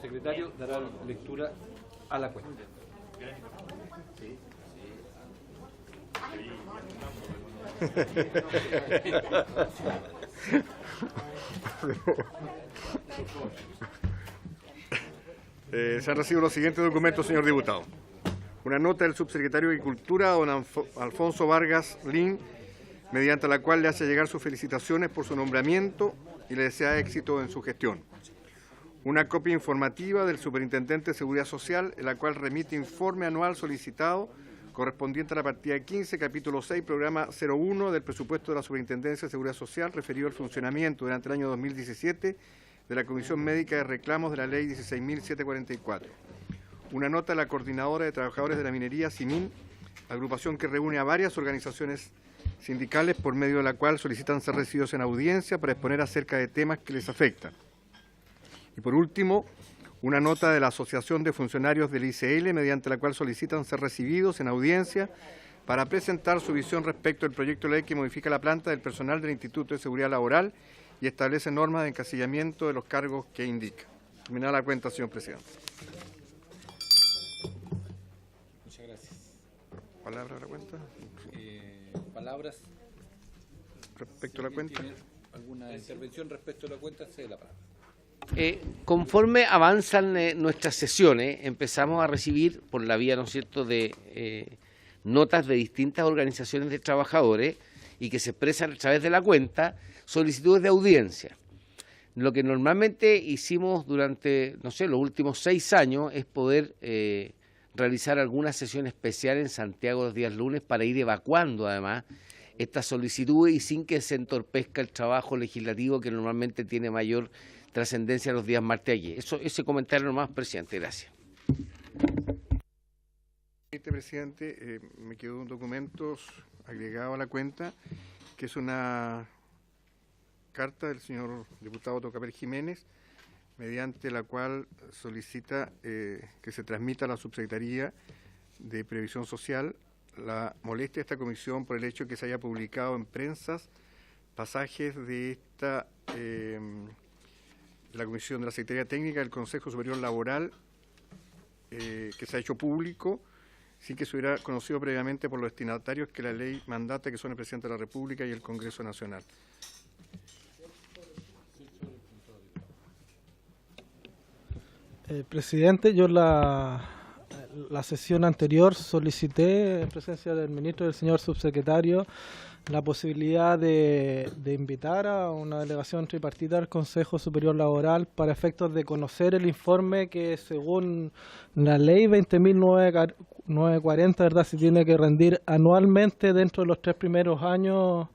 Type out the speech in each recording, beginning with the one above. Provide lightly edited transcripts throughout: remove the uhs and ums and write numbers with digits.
subsecretario dará lectura a la cuenta. Se han recibido los siguientes documentos, señor diputado. Una nota del subsecretario de Agricultura, don Alfonso Vargas Lin, mediante la cual le hace llegar sus felicitaciones por su nombramiento y le desea éxito en su gestión. Una copia informativa del superintendente de Seguridad Social, en la cual remite informe anual solicitado correspondiente a la partida 15, capítulo 6, programa 01 del presupuesto de la Superintendencia de Seguridad Social, referido al funcionamiento durante el año 2017 de la Comisión Médica de Reclamos de la Ley 16.744. Una nota de la Coordinadora de Trabajadores de la Minería, CIMIN, agrupación que reúne a varias organizaciones sindicales, por medio de la cual solicitan ser recibidos en audiencia para exponer acerca de temas que les afectan. Y por último, una nota de la Asociación de Funcionarios del ICL, mediante la cual solicitan ser recibidos en audiencia para presentar su visión respecto al proyecto de ley que modifica la planta del personal del Instituto de Seguridad Laboral y establece normas de encasillamiento de los cargos que indica. Terminada la cuenta, señor presidente. Muchas gracias. ¿Palabra a la cuenta? Palabras. Respecto a la cuenta. ¿Tiene alguna intervención respecto a la cuenta? Cede la palabra. Conforme avanzan nuestras sesiones, empezamos a recibir por la vía, ¿no es cierto?, de notas de distintas organizaciones de trabajadores y que se expresan a través de la cuenta, solicitudes de audiencia. Lo que normalmente hicimos durante, no sé, los últimos 6 años es poder realizar alguna sesión especial en Santiago los días lunes para ir evacuando además estas solicitudes y sin que se entorpezca el trabajo legislativo que normalmente tiene mayor trascendencia los días martes allí. Ese comentario nomás, presidente. Gracias. Presidente, me quedó un documento agregado a la cuenta, que es una carta del señor diputado Tocapel Jiménez, mediante la cual solicita que se transmita a la Subsecretaría de Previsión Social la molestia de esta comisión por el hecho de que se haya publicado en prensas pasajes de esta de la Comisión de la Secretaría Técnica del Consejo Superior Laboral, que se ha hecho público sin que se hubiera conocido previamente por los destinatarios que la ley mandata, que son el Presidente de la República y el Congreso Nacional. Presidente, yo la sesión anterior solicité, en presencia del ministro y del señor subsecretario, la posibilidad de invitar a una delegación tripartita al Consejo Superior Laboral para efectos de conocer el informe que, según la ley 20.940, ¿verdad?, se tiene que rendir anualmente dentro de los 3 primeros años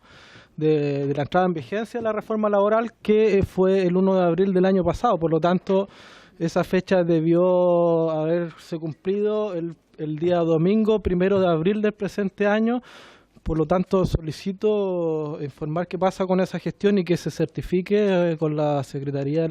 de la entrada en vigencia de la reforma laboral, que fue el 1 de abril del año pasado. Por lo tanto, esa fecha debió haberse cumplido el día domingo, 1 de abril del presente año. Por lo tanto, solicito informar qué pasa con esa gestión y que se certifique con la Secretaría de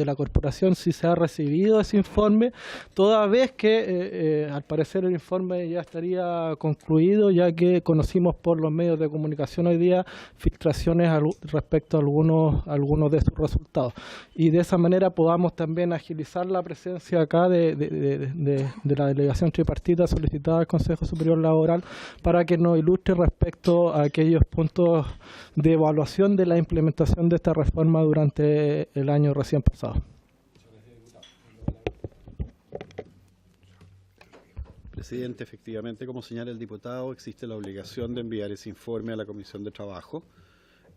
la Corporación si se ha recibido ese informe, toda vez que al parecer el informe ya estaría concluido, ya que conocimos por los medios de comunicación hoy día filtraciones respecto a algunos de sus resultados. Y de esa manera podamos también agilizar la presencia acá de la delegación tripartita solicitada al Consejo Superior Laboral para que nos ilustre respecto a aquellos puntos de evaluación de la implementación de esta reforma durante el año recién pasado. Presidente, efectivamente, como señala el diputado, existe la obligación de enviar ese informe a la Comisión de Trabajo.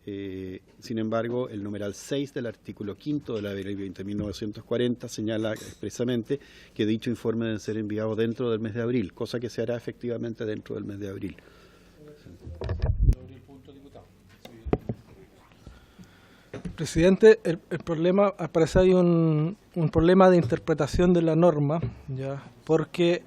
Sin embargo, el numeral 6 del artículo 5 de la Ley 20.940 señala expresamente que dicho informe debe ser enviado dentro del mes de abril, cosa que se hará efectivamente dentro del mes de abril. Presidente, el problema, al parecer hay un problema de interpretación de la norma, ya, porque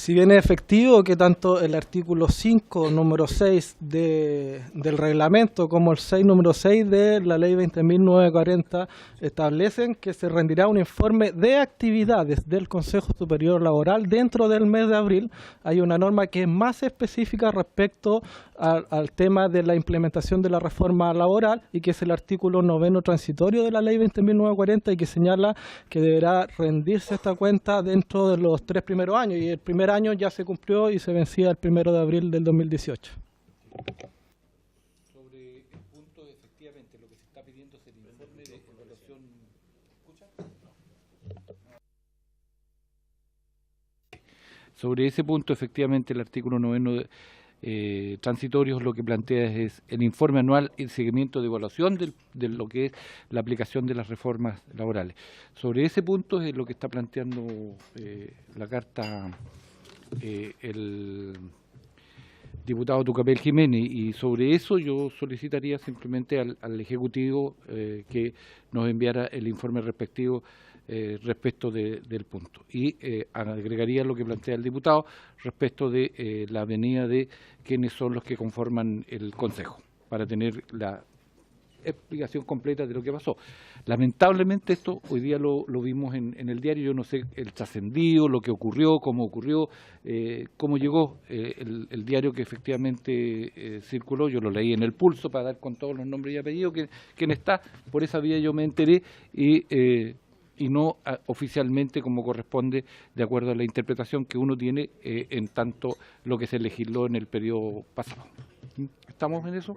Si bien es efectivo que tanto el artículo 5, número 6 del reglamento, como el 6, número 6 de la ley 20.940 establecen que se rendirá un informe de actividades del Consejo Superior Laboral dentro del mes de abril, hay una norma que es más específica respecto al tema de la implementación de la reforma laboral y que es el artículo 9 transitorio de la ley 20.940 y que señala que deberá rendirse esta cuenta dentro de los 3 primeros años, y el primer año ya se cumplió y se vencía el 1 de abril del 2018. Sobre el punto, efectivamente, lo que se está pidiendo es el informe de evaluación. ¿Escucha? Sobre ese punto, efectivamente, el artículo 9 transitorio lo que plantea es el informe anual y el seguimiento de evaluación de lo que es la aplicación de las reformas laborales. Sobre ese punto es lo que está planteando la carta el diputado Tucapel Jiménez, y sobre eso yo solicitaría simplemente al Ejecutivo que nos enviara el informe respectivo respecto del punto, y agregaría lo que plantea el diputado respecto de la venida de quienes son los que conforman el Consejo, para tener la explicación completa de lo que pasó. Lamentablemente esto hoy día lo vimos en el diario, yo no sé el trascendido, lo que ocurrió, cómo llegó el diario que efectivamente circuló, yo lo leí en El Pulso para dar con todos los nombres y apellidos, quién está, por esa vía yo me enteré y no oficialmente como corresponde de acuerdo a la interpretación que uno tiene en tanto lo que se legisló en el periodo pasado. ¿Estamos en eso?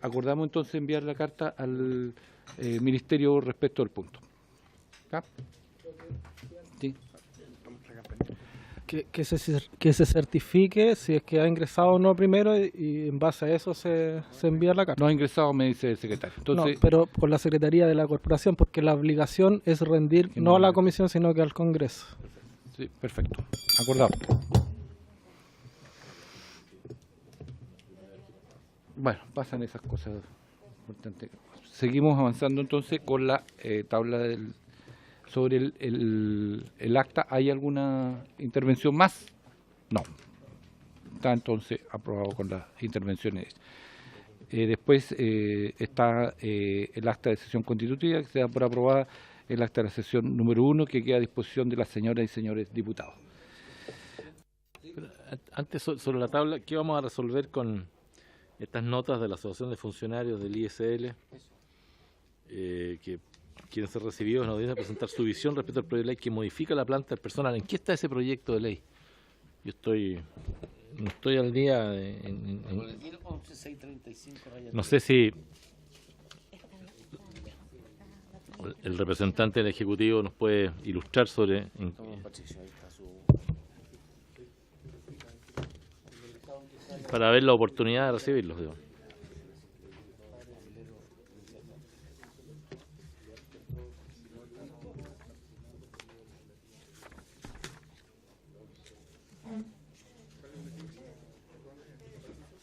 Acordamos entonces enviar la carta al Ministerio respecto al punto. ¿Está? Sí. Que se certifique si es que ha ingresado o no primero, y en base a eso se envía la carta. No ha ingresado, me dice el secretario. Entonces, no, pero con la Secretaría de la Corporación, porque la obligación es rendir no a la Comisión, sino que al Congreso. Sí, perfecto. Acordado. Bueno, pasan esas cosas importantes. Seguimos avanzando entonces con la tabla sobre el acta. ¿Hay alguna intervención más? No. Está entonces aprobado con las intervenciones. Después está el acta de sesión constitutiva, que se da por aprobada el acta de la sesión número 1, que queda a disposición de las señoras y señores diputados. Antes, sobre la tabla, ¿qué vamos a resolver con estas notas de la Asociación de Funcionarios del ISL? Que quien se recibió en audiencia a presentar su visión respecto al proyecto de ley que modifica la planta del personal. ¿En qué está ese proyecto de ley? Yo no estoy al día no sé si el representante del Ejecutivo nos puede ilustrar sobre para ver la oportunidad de recibirlos, digo.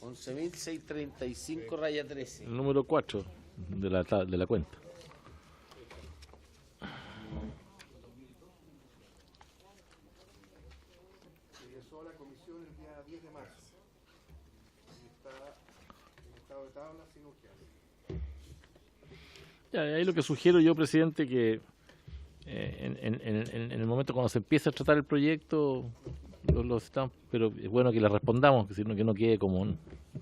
$11.635-13. El número 4 de la cuenta. Ingresó a la comisión el día 10 de marzo. Y está en estado de tabla sin urgencia. Ahí lo que sugiero yo, presidente, que en el momento cuando se empieza a tratar el proyecto, pero es bueno que le respondamos, que no quede como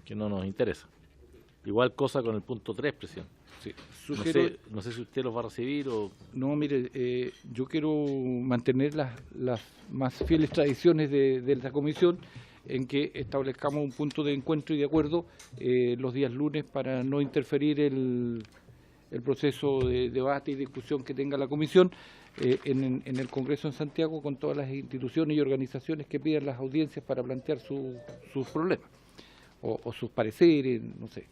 que no nos interesa. Igual cosa con el punto 3, presidente. Sí. No sé si usted los va a recibir o... No, mire, yo quiero mantener las más fieles tradiciones de la comisión, en que establezcamos un punto de encuentro y de acuerdo los días lunes para no interferir el proceso de debate y discusión que tenga la comisión en el Congreso en Santiago, con todas las instituciones y organizaciones que pidan las audiencias para plantear sus problemas o sus pareceres, no sé.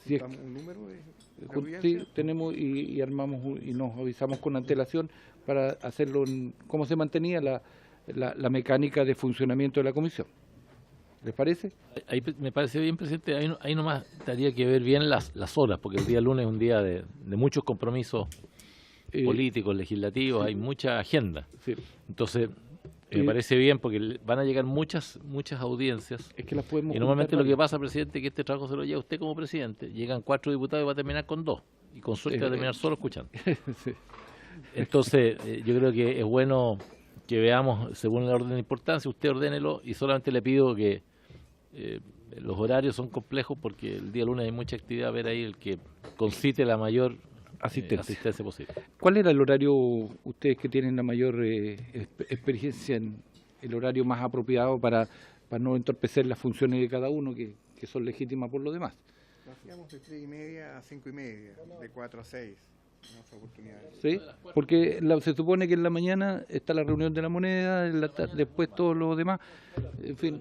Si es, ¿Un número de sí, audiencia? tenemos y armamos y nos avisamos con antelación para hacerlo cómo se mantenía la mecánica de funcionamiento de la comisión. ¿Les parece? Ahí me parece bien, presidente. Ahí nomás tendría que ver bien las horas, porque el día lunes es un día de muchos compromisos políticos, legislativos, hay mucha agenda. Sí. Entonces, Me parece bien porque van a llegar muchas audiencias. Es que las podemos Y normalmente juntar lo que pasa, presidente, es que este trabajo se lo lleva usted como presidente. Llegan 4 diputados y va a terminar con 2. Y con suerte va a terminar solo escuchando. Sí. Entonces, yo creo que es bueno que veamos según el orden de importancia. Usted ordénelo y solamente le pido que los horarios son complejos porque el día lunes hay mucha actividad. A ver ahí el que concite la mayor asistencia posible. ¿Cuál era el horario, ustedes que tienen la mayor experiencia en el horario más apropiado para no entorpecer las funciones de cada uno, que son legítimas por lo demás? Lo hacíamos de 3:30 a 5:30, de 4 a 6. En otras oportunidades. ¿Sí? Porque se supone que en la mañana está la reunión de la moneda, después todo lo demás. En fin.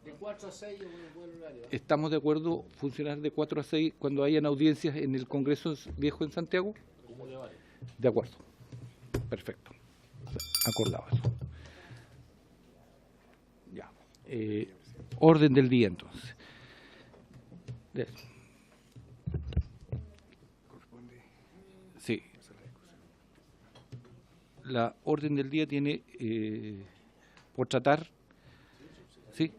De 4 a 6 ¿Estamos de acuerdo funcionar de 4 a 6 cuando hayan audiencias en el Congreso Viejo en Santiago? De acuerdo. Perfecto. Acordado eso. Ya. Orden del día entonces. Sí. La orden del día tiene por tratar. Sí.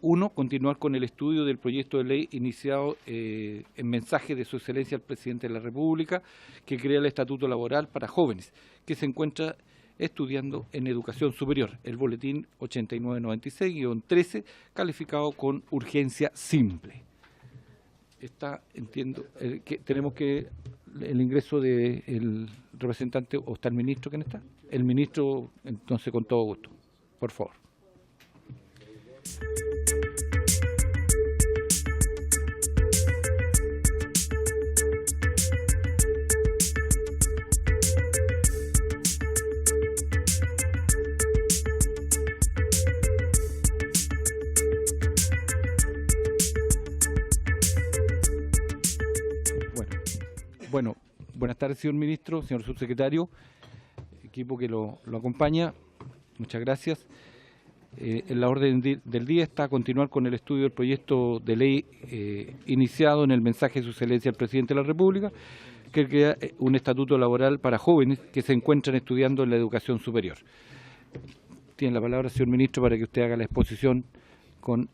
1. Continuar con el estudio del proyecto de ley iniciado en mensaje de Su Excelencia el Presidente de la República, que crea el Estatuto Laboral para Jóvenes, que se encuentra estudiando en educación superior, el boletín 8996-13, calificado con urgencia simple. Entiendo, que tenemos que el ingreso del representante, o está el ministro, ¿quién está? El ministro, entonces, con todo gusto, por favor. Bueno, buenas tardes, señor ministro, señor subsecretario, equipo que lo acompaña, muchas gracias. En la orden del día está a continuar con el estudio del proyecto de ley iniciado en el mensaje de Su Excelencia el Presidente de la República, que crea un estatuto laboral para jóvenes que se encuentran estudiando en la educación superior. Tiene la palabra, señor ministro, para que usted haga la exposición con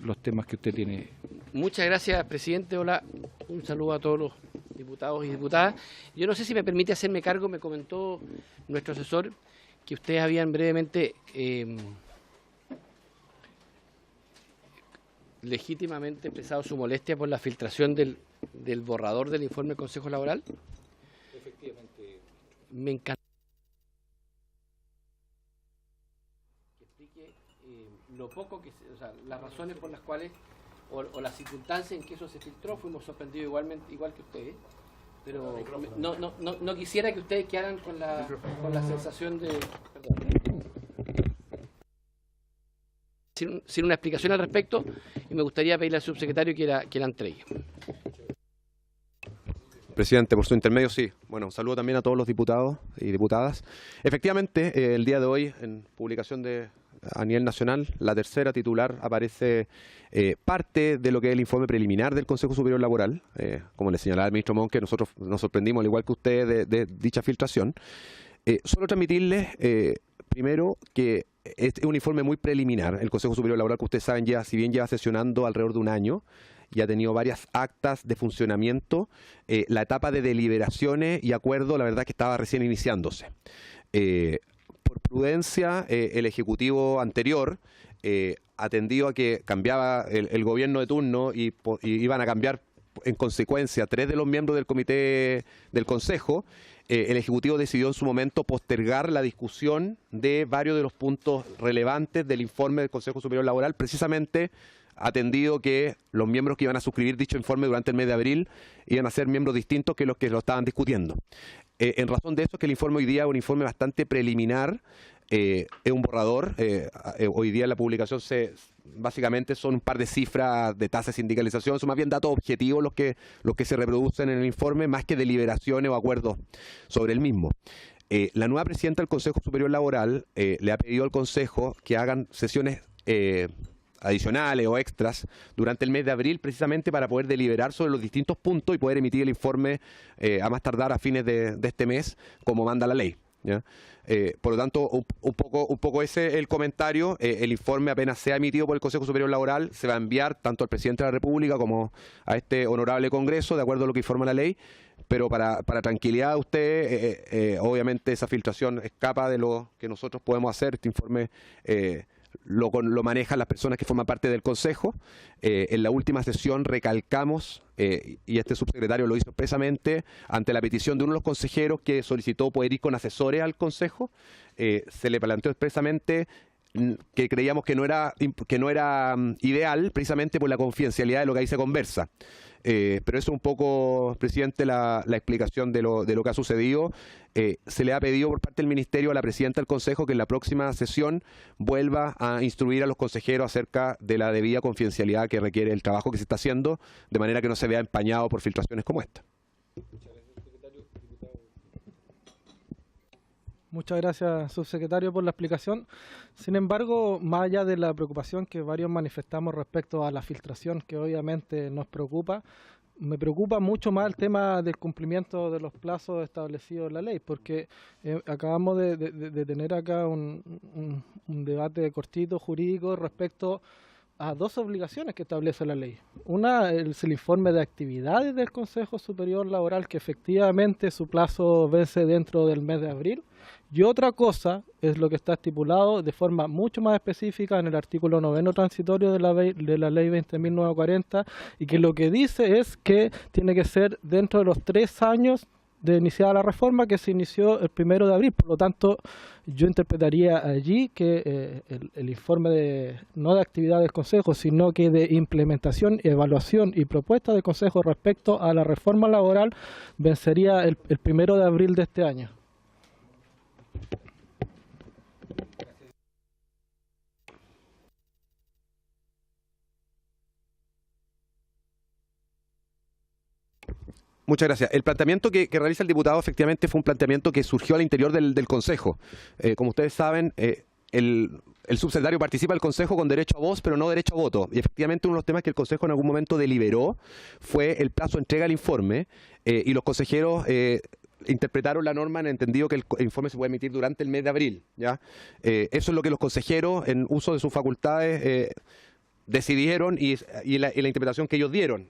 los temas que usted tiene. Muchas gracias, presidente. Hola, un saludo a todos los diputados y diputadas. Yo no sé si me permite hacerme cargo, me comentó nuestro asesor que ustedes habían brevemente legítimamente expresado su molestia por la filtración del borrador del informe del Consejo Laboral. Efectivamente. Me encanta que explique lo poco que, o sea, las razones por las cuales o las circunstancias en que eso se filtró. Fuimos sorprendidos igual que ustedes, pero no quisiera que ustedes quedaran con la sensación de sin una explicación al respecto, y me gustaría pedirle al subsecretario que la entregue. Presidente, por su intermedio, sí. Bueno, un saludo también a todos los diputados y diputadas. Efectivamente, el día de hoy, en publicación a nivel nacional, la tercera titular aparece parte de lo que es el informe preliminar del Consejo Superior Laboral. Como le señalaba el ministro Monque, nosotros nos sorprendimos, al igual que usted, de dicha filtración. Solo transmitirles, primero, que es un informe muy preliminar. El Consejo Superior Laboral, que ustedes saben, ya, si bien lleva sesionando alrededor de un año, y ha tenido varias actas de funcionamiento, la etapa de deliberaciones y acuerdo, la verdad que estaba recién iniciándose. Por prudencia, el Ejecutivo anterior, atendido a que cambiaba el gobierno de turno y iban a cambiar en consecuencia 3 de los miembros del comité del Consejo, el Ejecutivo decidió en su momento postergar la discusión de varios de los puntos relevantes del informe del Consejo Superior Laboral, precisamente atendido que los miembros que iban a suscribir dicho informe durante el mes de abril iban a ser miembros distintos que los que lo estaban discutiendo. En razón de eso es que el informe hoy día es un informe bastante preliminar, es un borrador. Hoy día en la publicación básicamente son un par de cifras de tasa de sindicalización, son más bien datos objetivos los que se reproducen en el informe, más que deliberaciones o acuerdos sobre el mismo. La nueva presidenta del Consejo Superior Laboral le ha pedido al Consejo que hagan sesiones adicionales o extras durante el mes de abril, precisamente para poder deliberar sobre los distintos puntos y poder emitir el informe a más tardar a fines de este mes, como manda la ley, ¿ya? Por lo tanto, un poco ese es el comentario. El informe, apenas sea emitido por el Consejo Superior Laboral, se va a enviar tanto al Presidente de la República como a este honorable Congreso, de acuerdo a lo que informa la ley. Pero para tranquilidad de usted, obviamente esa filtración escapa de lo que nosotros podemos hacer. Este informe lo manejan las personas que forman parte del Consejo. En la última sesión recalcamos, y este subsecretario lo hizo expresamente, ante la petición de uno de los consejeros que solicitó poder ir con asesores al Consejo, se le planteó expresamente que creíamos que no era ideal, precisamente por la confidencialidad de lo que ahí se conversa. Pero eso es un poco, presidente, la explicación de lo que ha sucedido. Se le ha pedido por parte del Ministerio a la presidenta del Consejo que en la próxima sesión vuelva a instruir a los consejeros acerca de la debida confidencialidad que requiere el trabajo que se está haciendo, de manera que no se vea empañado por filtraciones como esta. Muchas gracias, subsecretario, por la explicación. Sin embargo, más allá de la preocupación que varios manifestamos respecto a la filtración, que obviamente nos preocupa, me preocupa mucho más el tema del cumplimiento de los plazos establecidos en la ley, porque acabamos de tener acá un debate cortito jurídico respecto a dos obligaciones que establece la ley. Una es el informe de actividades del Consejo Superior Laboral, que efectivamente su plazo vence dentro del mes de abril, y otra cosa es lo que está estipulado de forma mucho más específica en el artículo 9º transitorio de la ley 20.940, y que lo que dice es que tiene que ser dentro de los 3 años de iniciada la reforma, que se inició el 1 de abril. Por lo tanto, yo interpretaría allí que el informe no de actividad del Consejo, sino que de implementación, evaluación y propuesta del Consejo respecto a la reforma laboral vencería el 1 de abril de este año. Muchas gracias. El planteamiento que realiza el diputado efectivamente fue un planteamiento que surgió al interior del Consejo. Como ustedes saben, el subsecretario participa del Consejo con derecho a voz, pero no derecho a voto. Y efectivamente uno de los temas que el Consejo en algún momento deliberó fue el plazo de entrega del informe, y los consejeros interpretaron la norma en entendido que el informe se puede emitir durante el mes de abril, ¿ya? Eso es lo que los consejeros, en uso de sus facultades, decidieron y la interpretación que ellos dieron.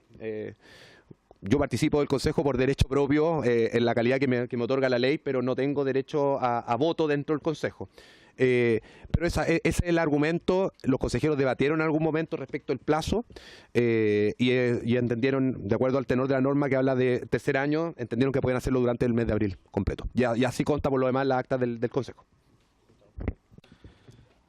Yo participo del Consejo por derecho propio, en la calidad que me otorga la ley, pero no tengo derecho a voto dentro del Consejo. Pero ese es el argumento. Los consejeros debatieron en algún momento respecto al plazo, y entendieron, de acuerdo al tenor de la norma que habla de tercer año, entendieron que podían hacerlo durante el mes de abril completo. Y así consta por lo demás la acta del Consejo.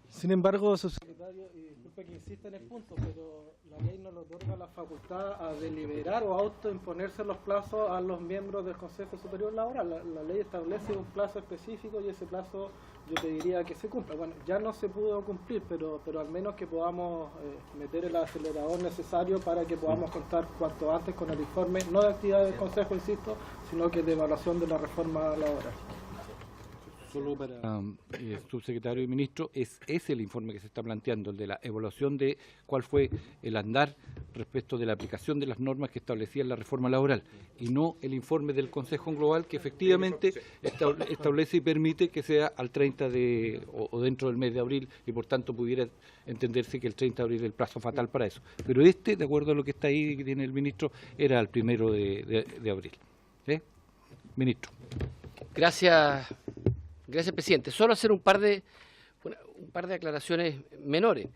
Sin embargo, subsecretario, y disculpe que insista en el punto, pero la ley no le otorga la facultad a deliberar o autoimponerse los plazos a los miembros del Consejo Superior Laboral. La ley establece un plazo específico y ese plazo yo te diría que se cumpla. Bueno, ya no se pudo cumplir, pero al menos que podamos meter el acelerador necesario para que podamos contar cuanto antes con el informe, no de actividad del Consejo, insisto, sino que de evaluación de la reforma laboral. Solo para subsecretario y ministro, es el informe que se está planteando, el de la evaluación de cuál fue el andar respecto de la aplicación de las normas que establecían la reforma laboral, y no el informe del Consejo Global, que efectivamente establece y permite que sea al 30 o dentro del mes de abril, y por tanto pudiera entenderse que el 30 de abril es el plazo fatal para eso. Pero de acuerdo a lo que está ahí, que tiene el ministro, era el 1 de abril. Ministro. Gracias, presidente. Solo hacer un par de aclaraciones menores.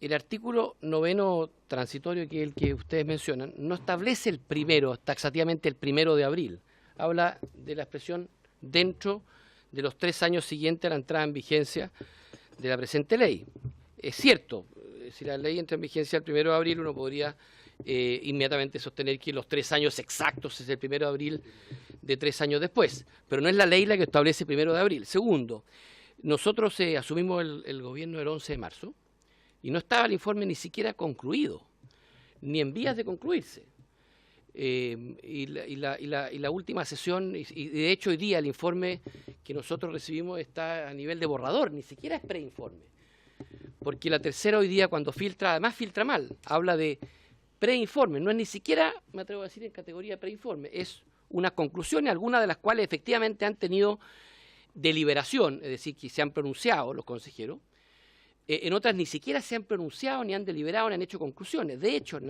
El artículo 9º transitorio, que es el que ustedes mencionan, no establece el primero, taxativamente el 1 de abril. Habla de la expresión dentro de los 3 años siguientes a la entrada en vigencia de la presente ley. Es cierto, si la ley entra en vigencia el 1 de abril, uno podría inmediatamente sostener que los 3 años exactos es el 1 de abril de 3 años después, pero no es la ley la que establece el 1 de abril. Segundo, nosotros asumimos el gobierno el 11 de marzo y no estaba el informe ni siquiera concluido, ni en vías de concluirse. Y la última sesión, y de hecho hoy día el informe que nosotros recibimos está a nivel de borrador, ni siquiera es preinforme. porque la tercera hoy día cuando filtra, además filtra mal, habla de preinforme, no es ni siquiera, me atrevo a decir, en categoría de preinforme, es unas conclusiones, algunas de las cuales efectivamente han tenido deliberación, es decir, que se han pronunciado los consejeros, en otras ni siquiera se han pronunciado, ni han deliberado, ni han hecho conclusiones. De hecho, en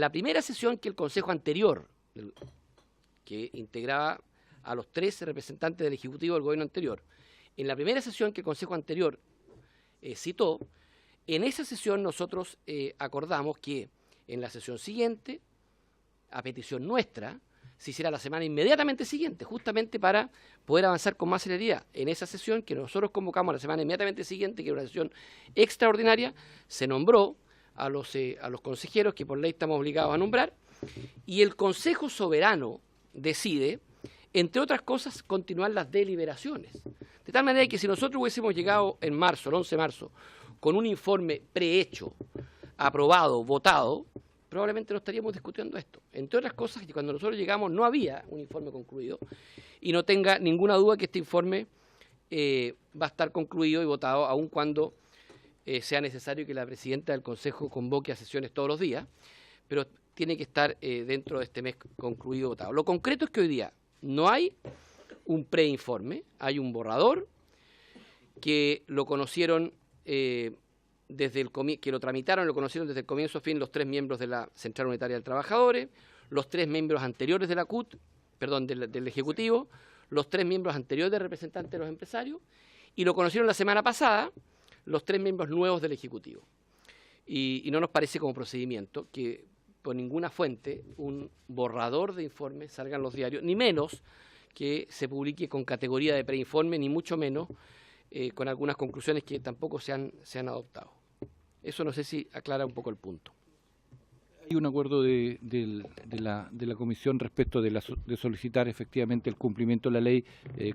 la primera sesión que el Consejo anterior, que integraba a los 3 representantes del Ejecutivo del gobierno anterior, en la primera sesión que el Consejo anterior citó, en esa sesión nosotros acordamos que en la sesión siguiente, a petición nuestra, se hiciera la semana inmediatamente siguiente, justamente para poder avanzar con más celeridad. En esa sesión que nosotros convocamos la semana inmediatamente siguiente, que era una sesión extraordinaria, se nombró a los consejeros que por ley estamos obligados a nombrar, y el Consejo Soberano decide, entre otras cosas, continuar las deliberaciones. De tal manera que si nosotros hubiésemos llegado en marzo, el 11 de marzo, con un informe prehecho, aprobado, votado, probablemente no estaríamos discutiendo esto. Entre otras cosas, que cuando nosotros llegamos no había un informe concluido, y no tenga ninguna duda que este informe va a estar concluido y votado, aun cuando sea necesario que la presidenta del Consejo convoque a sesiones todos los días, pero tiene que estar dentro de este mes concluido y votado. Lo concreto es que hoy día no hay un preinforme, hay un borrador que lo conocieron que lo tramitaron, lo conocieron desde el comienzo a fin los 3 miembros de la Central Unitaria de Trabajadores, los 3 miembros anteriores de la CUT, perdón, del Ejecutivo, los 3 miembros anteriores de representantes de los empresarios, y lo conocieron la semana pasada los 3 miembros nuevos del Ejecutivo. Y no nos parece como procedimiento que por ninguna fuente un borrador de informe salga en los diarios, ni menos que se publique con categoría de preinforme, ni mucho menos con algunas conclusiones que tampoco se han adoptado. Eso no sé si aclara un poco el punto. Hay un acuerdo de la Comisión respecto de solicitar efectivamente el cumplimiento de la ley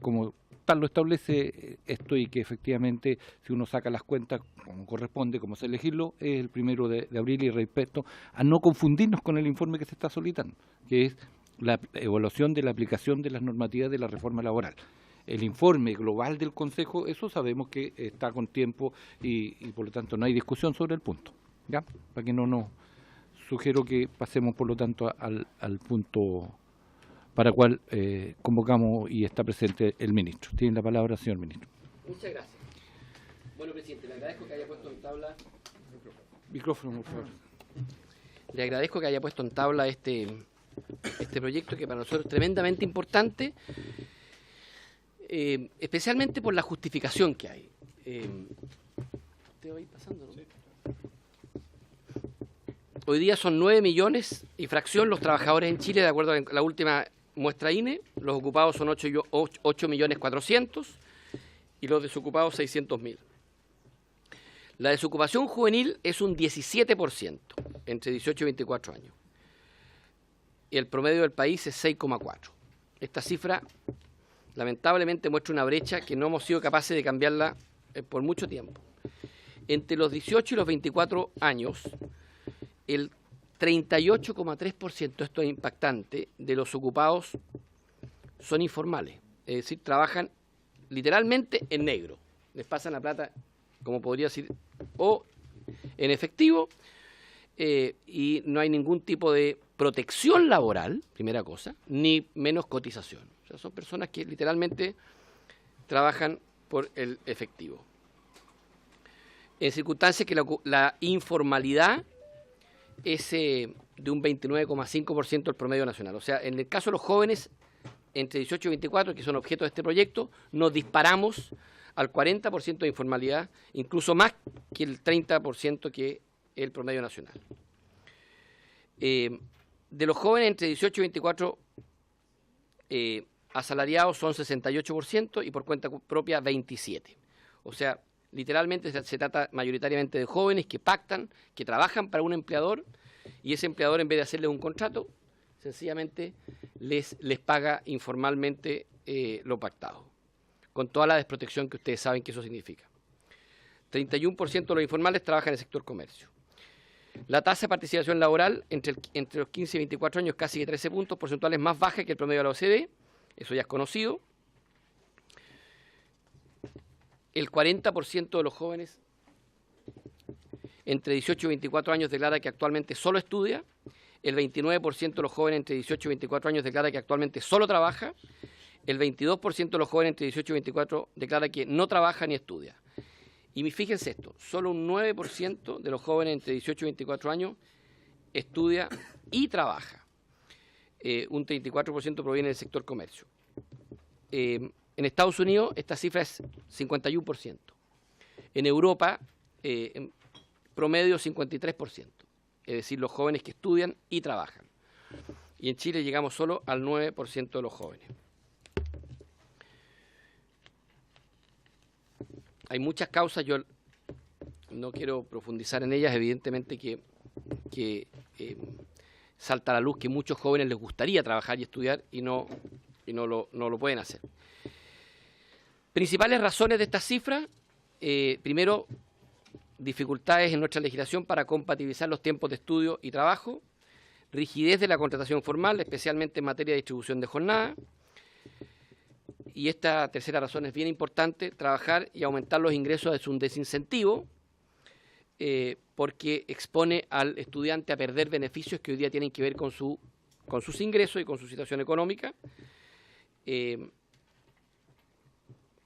como tal lo establece esto, y que efectivamente si uno saca las cuentas como corresponde, como se elegirlo, es el 1 de abril, y respecto a no confundirnos con el informe que se está solicitando, que es la evaluación de la aplicación de las normativas de la reforma laboral. El informe global del Consejo, eso sabemos que está con tiempo y por lo tanto no hay discusión sobre el punto, ¿ya? Para que no nos sugiero que pasemos por lo tanto al punto para el cual convocamos y está presente el ministro. Tiene la palabra, señor ministro. Muchas gracias. Bueno, presidente, le agradezco que haya puesto en tabla... Micrófono, por favor. Le agradezco que haya puesto en tabla este proyecto, que para nosotros es tremendamente importante, especialmente por la justificación que hay. ¿Te va a ir pasando, no? Sí. Hoy día son 9 millones y fracción los trabajadores en Chile, de acuerdo a la última muestra INE. Los ocupados son 8 millones 400 y los desocupados 600.000. La desocupación juvenil es un 17% entre 18 y 24 años. Y el promedio del país es 6,4. Esta cifra lamentablemente muestra una brecha que no hemos sido capaces de cambiarla por mucho tiempo. Entre los 18 y los 24 años, el 38,3%, esto es impactante, de los ocupados son informales, es decir, trabajan literalmente en negro. Les pasan la plata, como podría decir, o en efectivo, y no hay ningún tipo de protección laboral, primera cosa, ni menos cotización. O sea, son personas que literalmente trabajan por el efectivo. En circunstancias que la informalidad es de un 29,5% del promedio nacional. O sea, en el caso de los jóvenes entre 18 y 24, que son objeto de este proyecto, nos disparamos al 40% de informalidad, incluso más que el 30% que es el promedio nacional. De los jóvenes entre 18 y 24 asalariados son 68% y por cuenta propia 27%. O sea, literalmente se trata mayoritariamente de jóvenes que pactan, que trabajan para un empleador, y ese empleador, en vez de hacerles un contrato, sencillamente les paga informalmente lo pactado, con toda la desprotección que ustedes saben que eso significa. 31% de los informales trabajan en el sector comercio. La tasa de participación laboral entre los 15 y 24 años, casi de 13 puntos porcentuales más baja que el promedio de la OCDE, eso ya es conocido. el 40% de los jóvenes entre 18 y 24 años declara que actualmente solo estudia, el 29% de los jóvenes entre 18 y 24 años declara que actualmente solo trabaja, el 22% de los jóvenes entre 18 y 24 declara que no trabaja ni estudia. Y fíjense esto, solo un 9% de los jóvenes entre 18 y 24 años estudia y trabaja. Un 34% proviene del sector comercio. En Estados Unidos esta cifra es 51%. En Europa, en promedio 53%. Es decir, los jóvenes que estudian y trabajan. Y en Chile llegamos solo al 9% de los jóvenes. Hay muchas causas, yo no quiero profundizar en ellas, evidentemente que salta a la luz que muchos jóvenes les gustaría trabajar y estudiar y no lo pueden hacer. Principales razones de estas cifras, primero, dificultades en nuestra legislación para compatibilizar los tiempos de estudio y trabajo, rigidez de la contratación formal, especialmente en materia de distribución de jornada, y esta tercera razón es bien importante, trabajar y aumentar los ingresos es un desincentivo, porque expone al estudiante a perder beneficios que hoy día tienen que ver con sus ingresos y con su situación económica.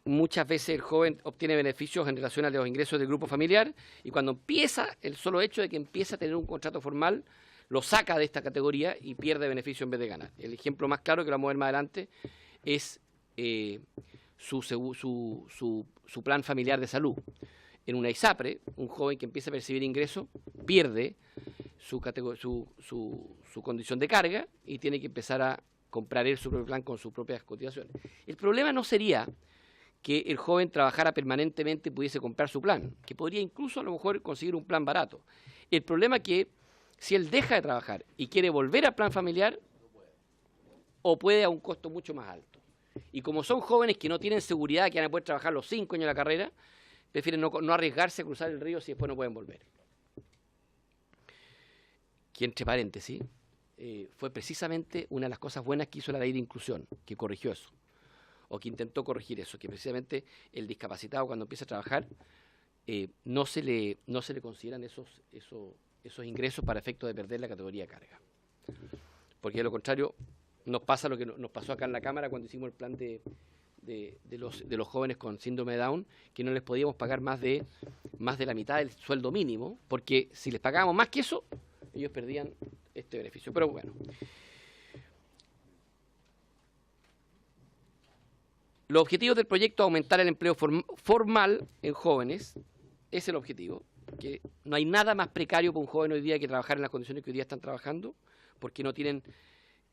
Muchas veces el joven obtiene beneficios en relación a los ingresos del grupo familiar y cuando empieza, el solo hecho de que empieza a tener un contrato formal, lo saca de esta categoría y pierde beneficio en vez de ganar. El ejemplo más claro, que lo vamos a ver más adelante, es su plan familiar de salud. En una ISAPRE, un joven que empieza a percibir ingresos pierde su condición de carga y tiene que empezar a comprar él su propio plan con sus propias cotizaciones. El problema no sería que el joven trabajara permanentemente y pudiese comprar su plan, que podría incluso a lo mejor conseguir un plan barato. El problema es que si él deja de trabajar y quiere volver al plan familiar, o puede a un costo mucho más alto. Y como son jóvenes que no tienen seguridad que van a poder trabajar los 5 años de la carrera, prefieren no arriesgarse a cruzar el río si después no pueden volver. Que entre paréntesis, fue precisamente una de las cosas buenas que hizo la ley de inclusión, que corrigió eso, o que intentó corregir eso, que precisamente el discapacitado cuando empieza a trabajar no se le consideran esos ingresos para efecto de perder la categoría de carga. Porque de lo contrario nos pasa lo que nos pasó acá en la Cámara cuando hicimos el plan de los jóvenes con síndrome de Down, que no les podíamos pagar más de la mitad del sueldo mínimo, porque si les pagábamos más que eso, ellos perdían este beneficio. Pero bueno. Los objetivos del proyecto: aumentar el empleo formal en jóvenes, es el objetivo, que no hay nada más precario para un joven hoy día que trabajar en las condiciones que hoy día están trabajando, porque no tienen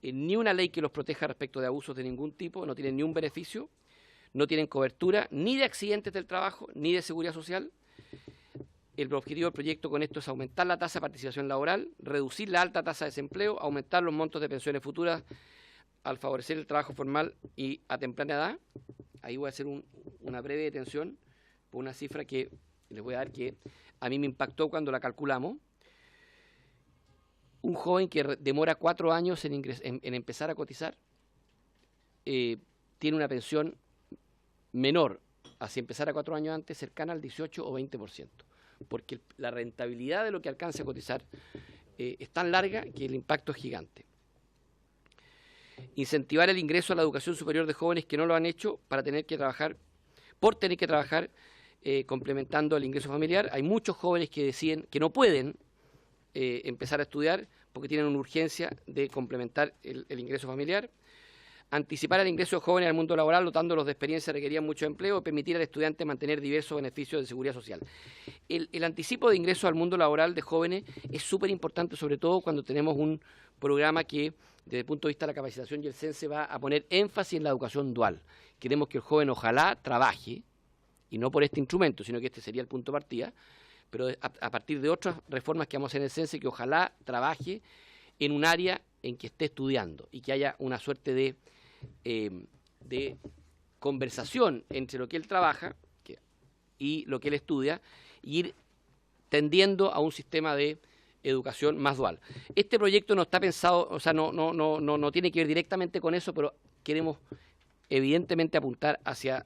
ni una ley que los proteja respecto de abusos de ningún tipo, no tienen ni un beneficio, no tienen cobertura ni de accidentes del trabajo, ni de seguridad social. El objetivo del proyecto con esto es aumentar la tasa de participación laboral, reducir la alta tasa de desempleo, aumentar los montos de pensiones futuras al favorecer el trabajo formal y a temprana edad. Ahí voy a hacer una breve detención por una cifra que les voy a dar que a mí me impactó cuando la calculamos. Un joven que demora 4 años en empezar a cotizar tiene una pensión menor a si empezara 4 años antes, cercana al 18 o 20%, porque la rentabilidad de lo que alcance a cotizar es tan larga que el impacto es gigante. Incentivar el ingreso a la educación superior de jóvenes que no lo han hecho por tener que trabajar complementando el ingreso familiar. Hay muchos jóvenes que deciden que no pueden empezar a estudiar porque tienen una urgencia de complementar el ingreso familiar. Anticipar el ingreso de jóvenes al mundo laboral, dotándolos de experiencia requería mucho empleo, y permitir al estudiante mantener diversos beneficios de seguridad social. El anticipo de ingreso al mundo laboral de jóvenes es súper importante, sobre todo cuando tenemos un programa que, desde el punto de vista de la capacitación y el CENSE, va a poner énfasis en la educación dual. Queremos que el joven ojalá trabaje, y no por este instrumento, sino que este sería el punto de partida, pero a partir de otras reformas que vamos a hacer en el CENSE, que ojalá trabaje en un área en que esté estudiando y que haya una suerte de conversación entre lo que él trabaja y lo que él estudia, y ir tendiendo a un sistema de educación más dual. Este proyecto no está pensado, o sea, no tiene que ver directamente con eso, pero queremos evidentemente apuntar hacia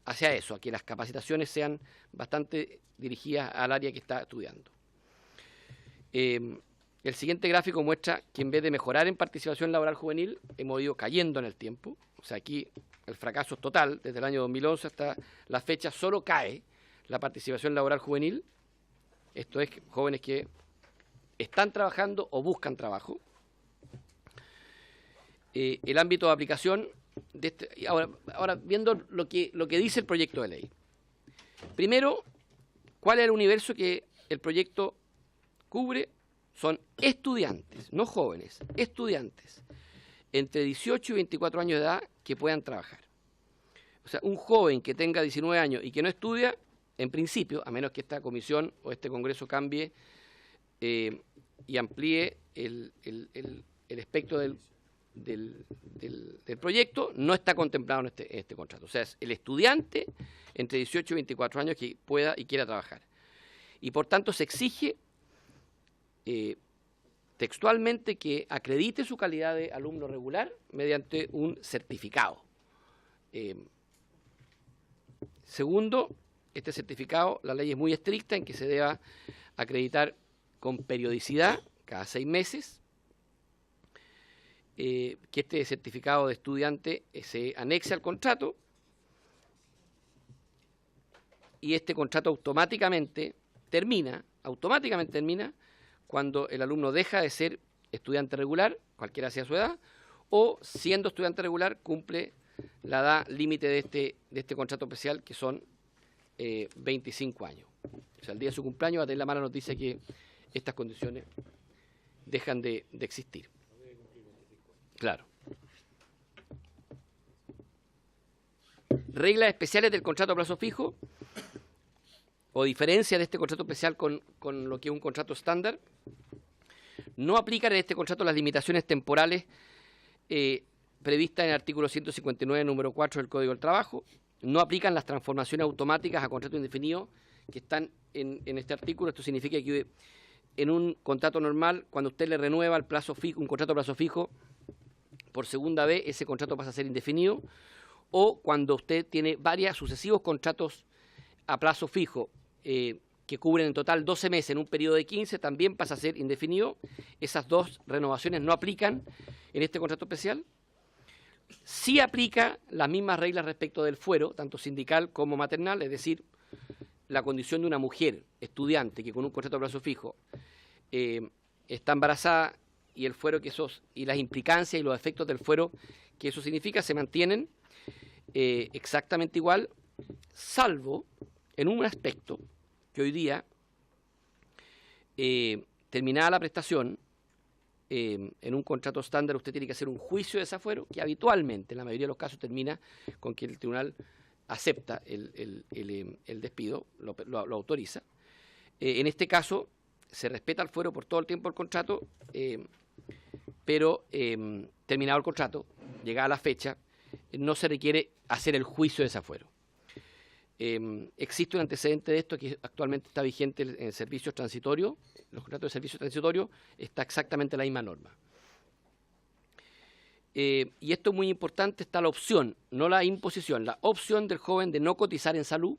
hacia eso, a que las capacitaciones sean bastante dirigidas al área que está estudiando. El siguiente gráfico muestra que en vez de mejorar en participación laboral juvenil, hemos ido cayendo en el tiempo. O sea, aquí el fracaso es total, desde el año 2011 hasta la fecha, solo cae la participación laboral juvenil. Esto es jóvenes que están trabajando o buscan trabajo. El ámbito de aplicación, ahora viendo lo que dice el proyecto de ley. Primero, ¿cuál es el universo que el proyecto cubre? Son estudiantes, no jóvenes, estudiantes entre 18 y 24 años de edad que puedan trabajar. O sea, un joven que tenga 19 años y que no estudia, en principio, a menos que esta comisión o este congreso cambie y amplíe el espectro del proyecto, no está contemplado en este contrato. O sea, es el estudiante entre 18 y 24 años que pueda y quiera trabajar. Y por tanto se exige textualmente que acredite su calidad de alumno regular mediante un certificado. Segundo, este certificado, la ley es muy estricta en que se deba acreditar con periodicidad, cada 6 meses, que este certificado de estudiante se anexe al contrato y este contrato automáticamente termina cuando el alumno deja de ser estudiante regular, cualquiera sea su edad, o siendo estudiante regular cumple la edad límite de este contrato especial, que son 25 años. O sea, el día de su cumpleaños va a tener la mala noticia que estas condiciones dejan de existir. Claro. Reglas especiales del contrato a plazo fijo, o diferencia de este contrato especial con lo que es un contrato estándar. No aplican en este contrato las limitaciones temporales previstas en el artículo 159, número 4 del Código del Trabajo. No aplican las transformaciones automáticas a contrato indefinido que están en este artículo. Esto significa que en un contrato normal, cuando usted le renueva el plazo fijo, un contrato a plazo fijo, por segunda vez ese contrato pasa a ser indefinido, o cuando usted tiene sucesivos contratos a plazo fijo que cubren en total 12 meses en un periodo de 15, también pasa a ser indefinido. Esas dos renovaciones no aplican en este contrato especial. Sí aplica las mismas reglas respecto del fuero, tanto sindical como maternal, es decir, la condición de una mujer estudiante que con un contrato a plazo fijo está embarazada y el fuero y las implicancias y los efectos del fuero que eso significa se mantienen exactamente igual, salvo en un aspecto que hoy día, terminada la prestación, en un contrato estándar usted tiene que hacer un juicio de desafuero, que habitualmente, en la mayoría de los casos, termina con que el tribunal acepta el despido, lo autoriza. En este caso, se respeta el fuero por todo el tiempo del contrato, pero terminado el contrato, llegada la fecha, no se requiere hacer el juicio de desafuero. Existe un antecedente de esto que actualmente está vigente en servicios transitorios. Los contratos de servicios transitorios está exactamente la misma norma. Y esto es muy importante, está la opción, no la imposición, la opción del joven de no cotizar en salud.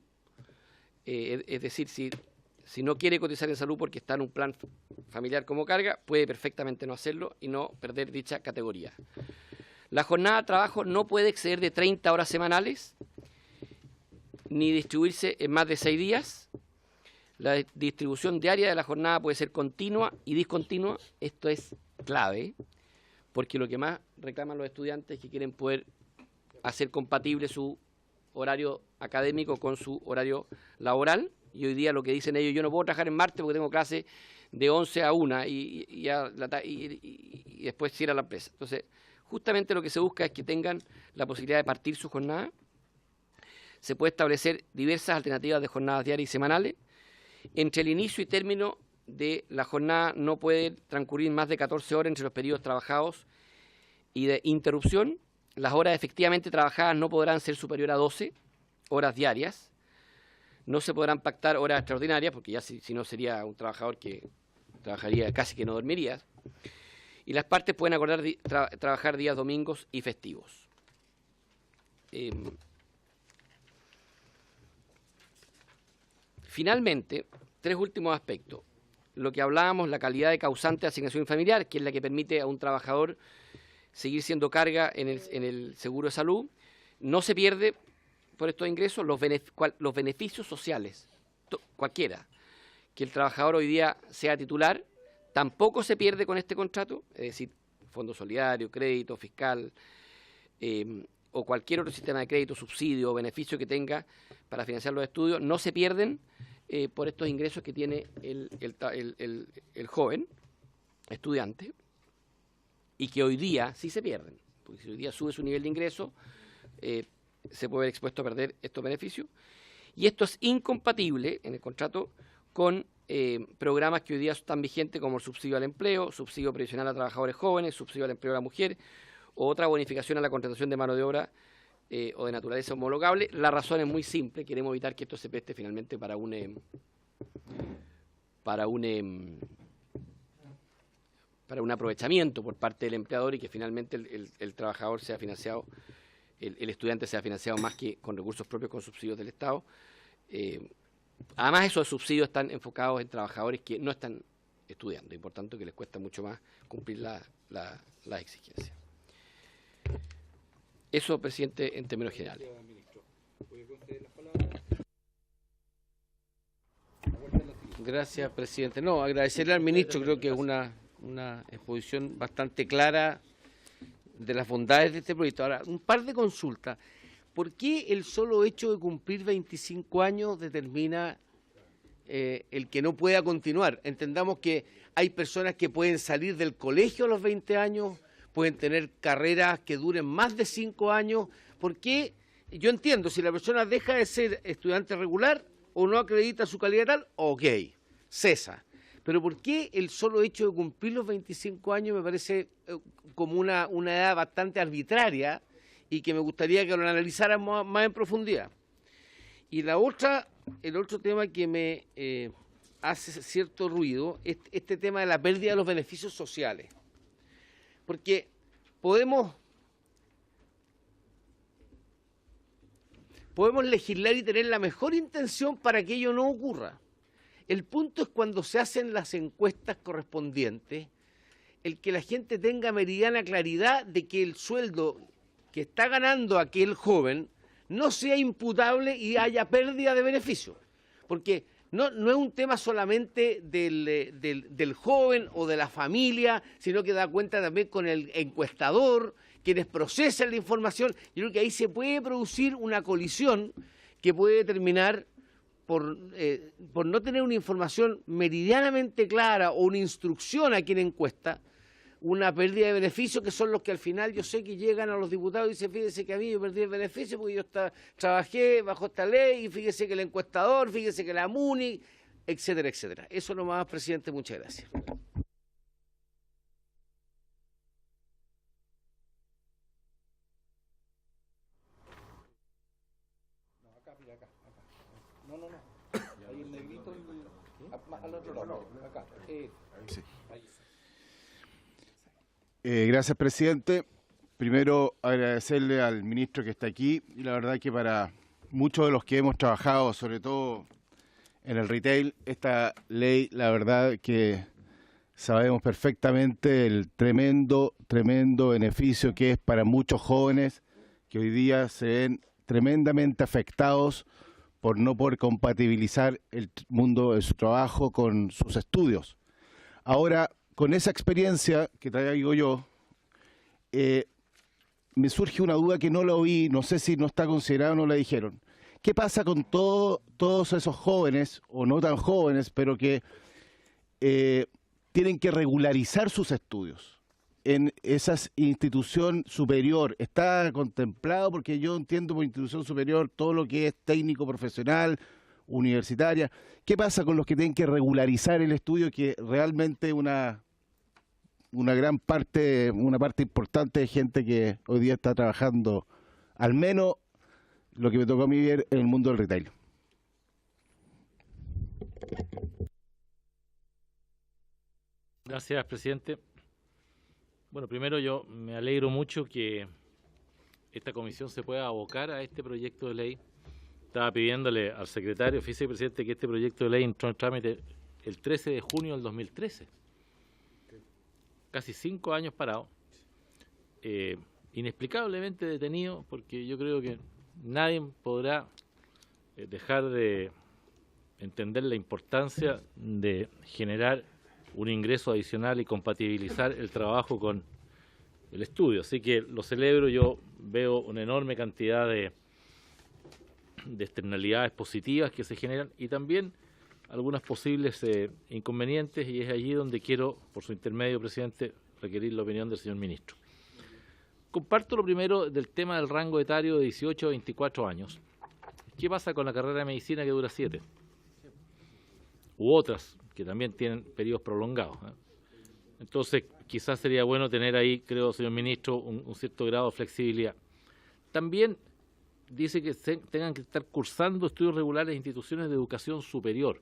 Es decir, si no quiere cotizar en salud porque está en un plan familiar como carga, puede perfectamente no hacerlo y no perder dicha categoría. La jornada de trabajo no puede exceder de 30 horas semanales, ni distribuirse en más de 6 días. La distribución diaria de la jornada puede ser continua y discontinua. Esto es clave, porque lo que más reclaman los estudiantes es que quieren poder hacer compatible su horario académico con su horario laboral. Y hoy día lo que dicen ellos, yo no puedo trabajar en martes porque tengo clase de 11 a 1 y después cierra la empresa. Entonces, justamente lo que se busca es que tengan la posibilidad de partir su jornada. Se puede establecer diversas alternativas de jornadas diarias y semanales. Entre el inicio y término de la jornada no puede transcurrir más de 14 horas entre los periodos trabajados y de interrupción. Las horas efectivamente trabajadas no podrán ser superior a 12 horas diarias. No se podrán pactar horas extraordinarias, porque ya si no sería un trabajador que trabajaría casi que no dormiría. Y las partes pueden acordar trabajar días domingos y festivos. Finalmente, tres últimos aspectos. Lo que hablábamos, la calidad de causante de asignación familiar, que es la que permite a un trabajador seguir siendo carga en el seguro de salud. No se pierde por estos ingresos los beneficios sociales, cualquiera. Que el trabajador hoy día sea titular, tampoco se pierde con este contrato, es decir, fondo solidario, crédito fiscal, o cualquier otro sistema de crédito, subsidio o beneficio que tenga para financiar los estudios, no se pierden por estos ingresos que tiene el joven estudiante, y que hoy día sí se pierden, porque si hoy día sube su nivel de ingreso, se puede ver expuesto a perder estos beneficios, y esto es incompatible en el contrato con programas que hoy día están vigentes como el subsidio al empleo, subsidio previsional a trabajadores jóvenes, subsidio al empleo de la mujer, o otra bonificación a la contratación de mano de obra o de naturaleza homologable. La razón es muy simple, queremos evitar que esto se preste finalmente para un aprovechamiento por parte del empleador y que finalmente el trabajador sea financiado, el estudiante sea financiado más que con recursos propios, con subsidios del Estado. Además, esos subsidios están enfocados en trabajadores que no están estudiando y por tanto que les cuesta mucho más cumplir las exigencias. Eso, presidente, en términos generales. Gracias, presidente. No, agradecerle al ministro, creo que es una exposición bastante clara de las bondades de este proyecto. Ahora, un par de consultas. ¿Por qué el solo hecho de cumplir 25 años determina el que no pueda continuar? Entendamos que hay personas que pueden salir del colegio a los 20 años, pueden tener carreras que duren más de 5 años. ¿Por qué? Yo entiendo, si la persona deja de ser estudiante regular o no acredita su calidad tal, ok, cesa. Pero ¿por qué el solo hecho de cumplir los 25 años me parece como una edad bastante arbitraria y que me gustaría que lo analizáramos más en profundidad? Y el otro tema que me hace cierto ruido es este tema de la pérdida de los beneficios sociales. Porque podemos legislar y tener la mejor intención para que ello no ocurra. El punto es cuando se hacen las encuestas correspondientes, el que la gente tenga meridiana claridad de que el sueldo que está ganando aquel joven no sea imputable y haya pérdida de beneficio. Porque no es un tema solamente del joven o de la familia, sino que da cuenta también con el encuestador, quienes procesan la información. Yo creo que ahí se puede producir una colisión que puede terminar por no tener una información meridianamente clara o una instrucción a quien encuesta, una pérdida de beneficios que son los que al final yo sé que llegan a los diputados y dicen, fíjese que a mí yo perdí el beneficio porque yo trabajé bajo esta ley y fíjese que el encuestador, fíjese que la MUNI, etcétera, etcétera. Eso nomás, presidente, muchas gracias. Ahí el negrito al otro lado. Acá. Sí. Gracias, presidente. Primero, agradecerle al ministro que está aquí. Y la verdad que para muchos de los que hemos trabajado, sobre todo en el retail, esta ley, la verdad que sabemos perfectamente el tremendo beneficio que es para muchos jóvenes que hoy día se ven tremendamente afectados por no poder compatibilizar el mundo de su trabajo con sus estudios. Ahora, con esa experiencia que traigo yo, me surge una duda que no lo oí, no sé si no está considerado o no la dijeron. ¿Qué pasa con todos esos jóvenes, o no tan jóvenes, pero que tienen que regularizar sus estudios en esa institución superior? ¿Está contemplado? Porque yo entiendo por institución superior todo lo que es técnico profesional, universitaria. ¿Qué pasa con los que tienen que regularizar el estudio, que realmente una gran parte, una parte importante de gente que hoy día está trabajando, al menos lo que me tocó a mí ver en el mundo del retail? Gracias, presidente. Bueno, primero yo me alegro mucho que esta comisión se pueda abocar a este proyecto de ley estaba pidiéndole al secretario, vicepresidente, que este proyecto de ley entró en trámite el 13 de junio del 2013. Casi 5 años parado. Inexplicablemente detenido, porque yo creo que nadie podrá dejar de entender la importancia de generar un ingreso adicional y compatibilizar el trabajo con el estudio. Así que lo celebro, yo veo una enorme cantidad de externalidades positivas que se generan y también algunas posibles inconvenientes, y es allí donde quiero, por su intermedio, presidente, requerir la opinión del señor ministro. Comparto lo primero del tema del rango etario de 18 a 24 años. ¿Qué pasa con la carrera de medicina que dura 7? U otras que también tienen periodos prolongados, ¿eh? Entonces, quizás sería bueno tener ahí, creo, señor ministro, un cierto grado de flexibilidad. También dice que tengan que estar cursando estudios regulares en instituciones de educación superior.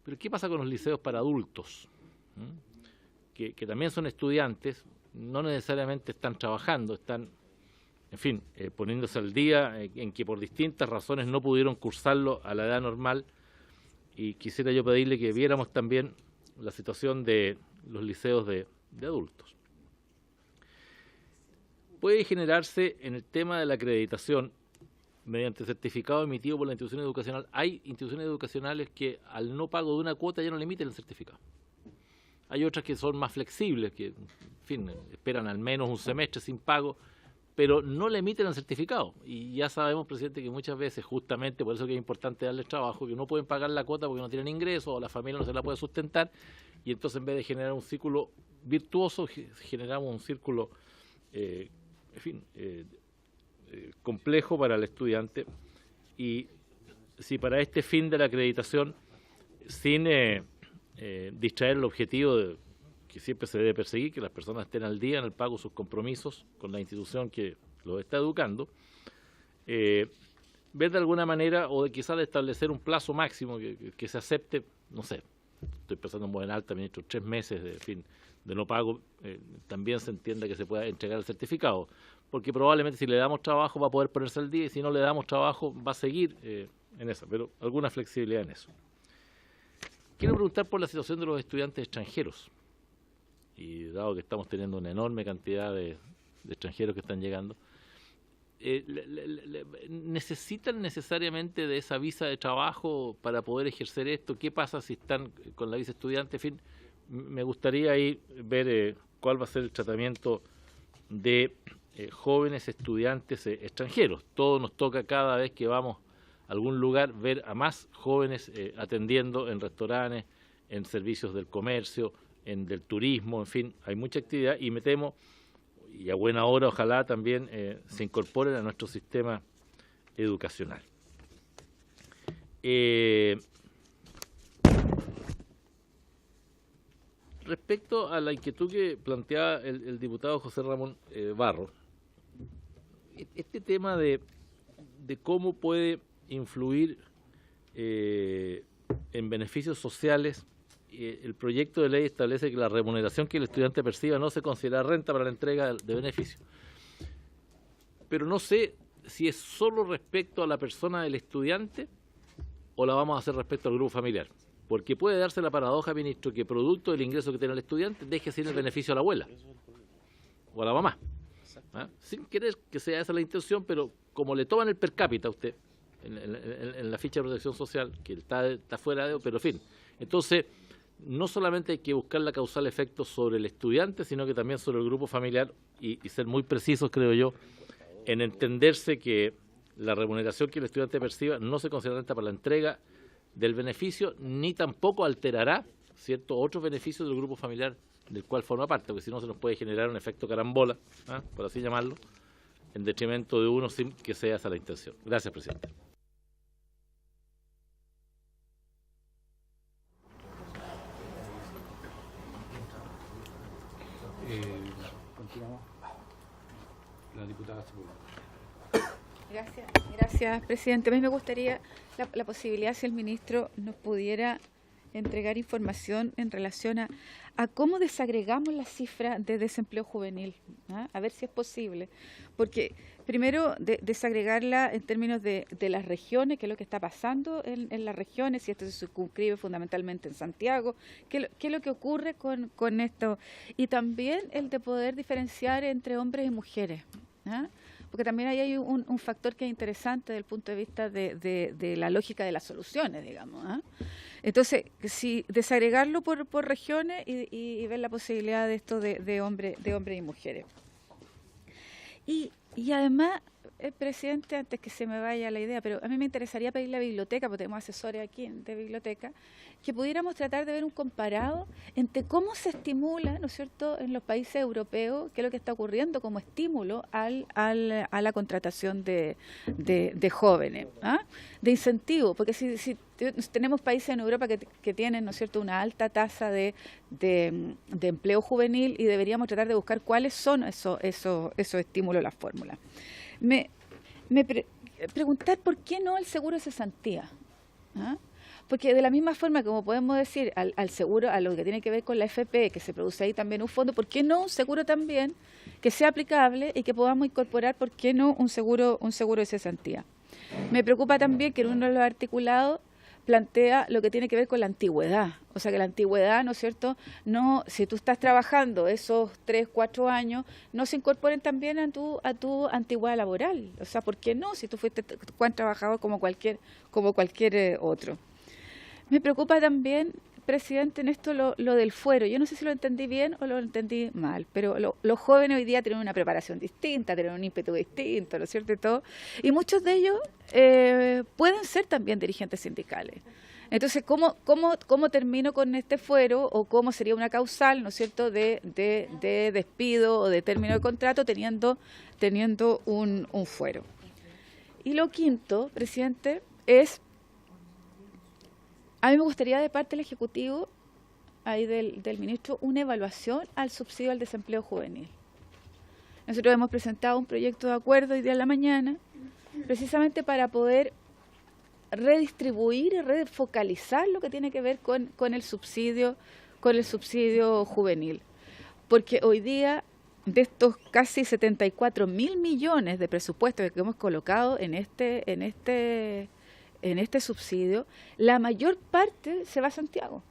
Pero ¿qué pasa con los liceos para adultos? Que también son estudiantes, no necesariamente están trabajando, están, en fin, poniéndose al día, en que por distintas razones no pudieron cursarlo a la edad normal. Y quisiera yo pedirle que viéramos también la situación de los liceos de adultos. Puede generarse en el tema de la acreditación mediante certificado emitido por la institución educacional. Hay instituciones educacionales que al no pago de una cuota ya no le emiten el certificado. Hay otras que son más flexibles, que, en fin, esperan al menos un semestre sin pago, pero no le emiten el certificado. Y ya sabemos, presidente, que muchas veces, justamente por eso que es importante darles trabajo, que no pueden pagar la cuota porque no tienen ingresos o la familia no se la puede sustentar, y entonces en vez de generar un círculo virtuoso, generamos un círculo, complejo para el estudiante. Y si para este fin de la acreditación, sin distraer el objetivo que siempre se debe perseguir, que las personas estén al día en el pago de sus compromisos con la institución que los está educando, ver de alguna manera, o de quizás de establecer un plazo máximo que se acepte, no sé, estoy pensando en voz en alta, ministro, 3 meses de no pago, también se entienda que se pueda entregar el certificado, porque probablemente si le damos trabajo va a poder ponerse al día, y si no le damos trabajo va a seguir en eso, pero alguna flexibilidad en eso. Quiero preguntar por la situación de los estudiantes extranjeros, y dado que estamos teniendo una enorme cantidad de extranjeros que están llegando, ¿necesitan necesariamente de esa visa de trabajo para poder ejercer esto? ¿Qué pasa si están con la visa estudiante? En fin, me gustaría ahí ver cuál va a ser el tratamiento de jóvenes estudiantes extranjeros. Todo nos toca cada vez que vamos a algún lugar ver a más jóvenes atendiendo en restaurantes, en servicios del comercio, del turismo, en fin, hay mucha actividad, y me temo, y a buena hora ojalá también se incorporen a nuestro sistema educacional. Respecto a la inquietud que planteaba el diputado José Ramón Barro, este tema de cómo puede influir en beneficios sociales, el proyecto de ley establece que la remuneración que el estudiante perciba no se considera renta para la entrega de beneficios. Pero no sé si es solo respecto a la persona del estudiante o la vamos a hacer respecto al grupo familiar. Porque puede darse la paradoja, ministro, que producto del ingreso que tiene el estudiante deje sin el beneficio a la abuela o a la mamá. ¿Ah? Sin querer que sea esa la intención, pero como le toman el per cápita a usted en la ficha de protección social, que está fuera de... pero en fin, entonces no solamente hay que buscar la causal efecto sobre el estudiante, sino que también sobre el grupo familiar y ser muy precisos, creo yo, en entenderse que la remuneración que el estudiante perciba no se considera renta para la entrega del beneficio, ni tampoco alterará, ¿cierto?, otros beneficios del grupo familiar del cual forma parte, porque si no se nos puede generar un efecto carambola, por así llamarlo, en detrimento de uno sin que sea esa la intención. Gracias, presidente. Continuamos. La diputada Sepúlveda. Gracias, presidente. A mí me gustaría la posibilidad, si el ministro nos pudiera entregar información en relación a cómo desagregamos la cifra de desempleo juvenil, ¿ah? A ver si es posible. Porque primero desagregarla en términos de las regiones, qué es lo que está pasando en las regiones, si esto se circunscribe fundamentalmente en Santiago, qué es lo que ocurre con esto. Y también el de poder diferenciar entre hombres y mujeres, ¿ah? Porque también ahí hay un factor que es interesante desde el punto de vista de la lógica de las soluciones, digamos, ¿ah? Entonces, si desagregarlo por regiones y ver la posibilidad de esto de hombres y mujeres. Y además, presidente, antes que se me vaya la idea, pero a mí me interesaría pedirle a la biblioteca, porque tenemos asesores aquí de biblioteca, que pudiéramos tratar de ver un comparado entre cómo se estimula, ¿no es cierto?, en los países europeos, qué es lo que está ocurriendo como estímulo a la contratación de jóvenes, ¿ah? De incentivo, porque si tenemos países en Europa que tienen, ¿no es cierto?, una alta tasa de empleo juvenil, y deberíamos tratar de buscar cuáles son esos estímulos, las fórmulas. Preguntar por qué no el seguro de cesantía, ¿ah? Porque de la misma forma como podemos decir al seguro, a lo que tiene que ver con la FP, que se produce ahí también un fondo, ¿por qué no un seguro también que sea aplicable y que podamos incorporar, por qué no un seguro de cesantía? Me preocupa también que en uno de los articulados plantea lo que tiene que ver con la antigüedad. O sea, que la antigüedad, ¿no es cierto?, no, si tú estás trabajando esos 3, 4 años, no se incorporen también a tu antigüedad laboral. O sea, ¿por qué no? Si tú fuiste tan trabajador como cualquier otro. Me preocupa también, presidente, en esto lo del fuero. Yo no sé si lo entendí bien o lo entendí mal, pero los jóvenes hoy día tienen una preparación distinta, tienen un ímpetu distinto, ¿no es cierto? Y todo. Y muchos de ellos pueden ser también dirigentes sindicales. Entonces, ¿cómo termino con este fuero, o cómo sería una causal, ¿no es cierto?, de despido o de término de contrato teniendo un fuero? Y lo quinto, presidente, es, a mí me gustaría de parte del Ejecutivo, ahí del ministro, una evaluación al subsidio al desempleo juvenil. Nosotros hemos presentado un proyecto de acuerdo hoy día en la mañana, precisamente para poder redistribuir y refocalizar lo que tiene que ver con el subsidio juvenil. Porque hoy día, de estos casi 74.000 millones de presupuestos que hemos colocado en este subsidio, la mayor parte se va a Santiago.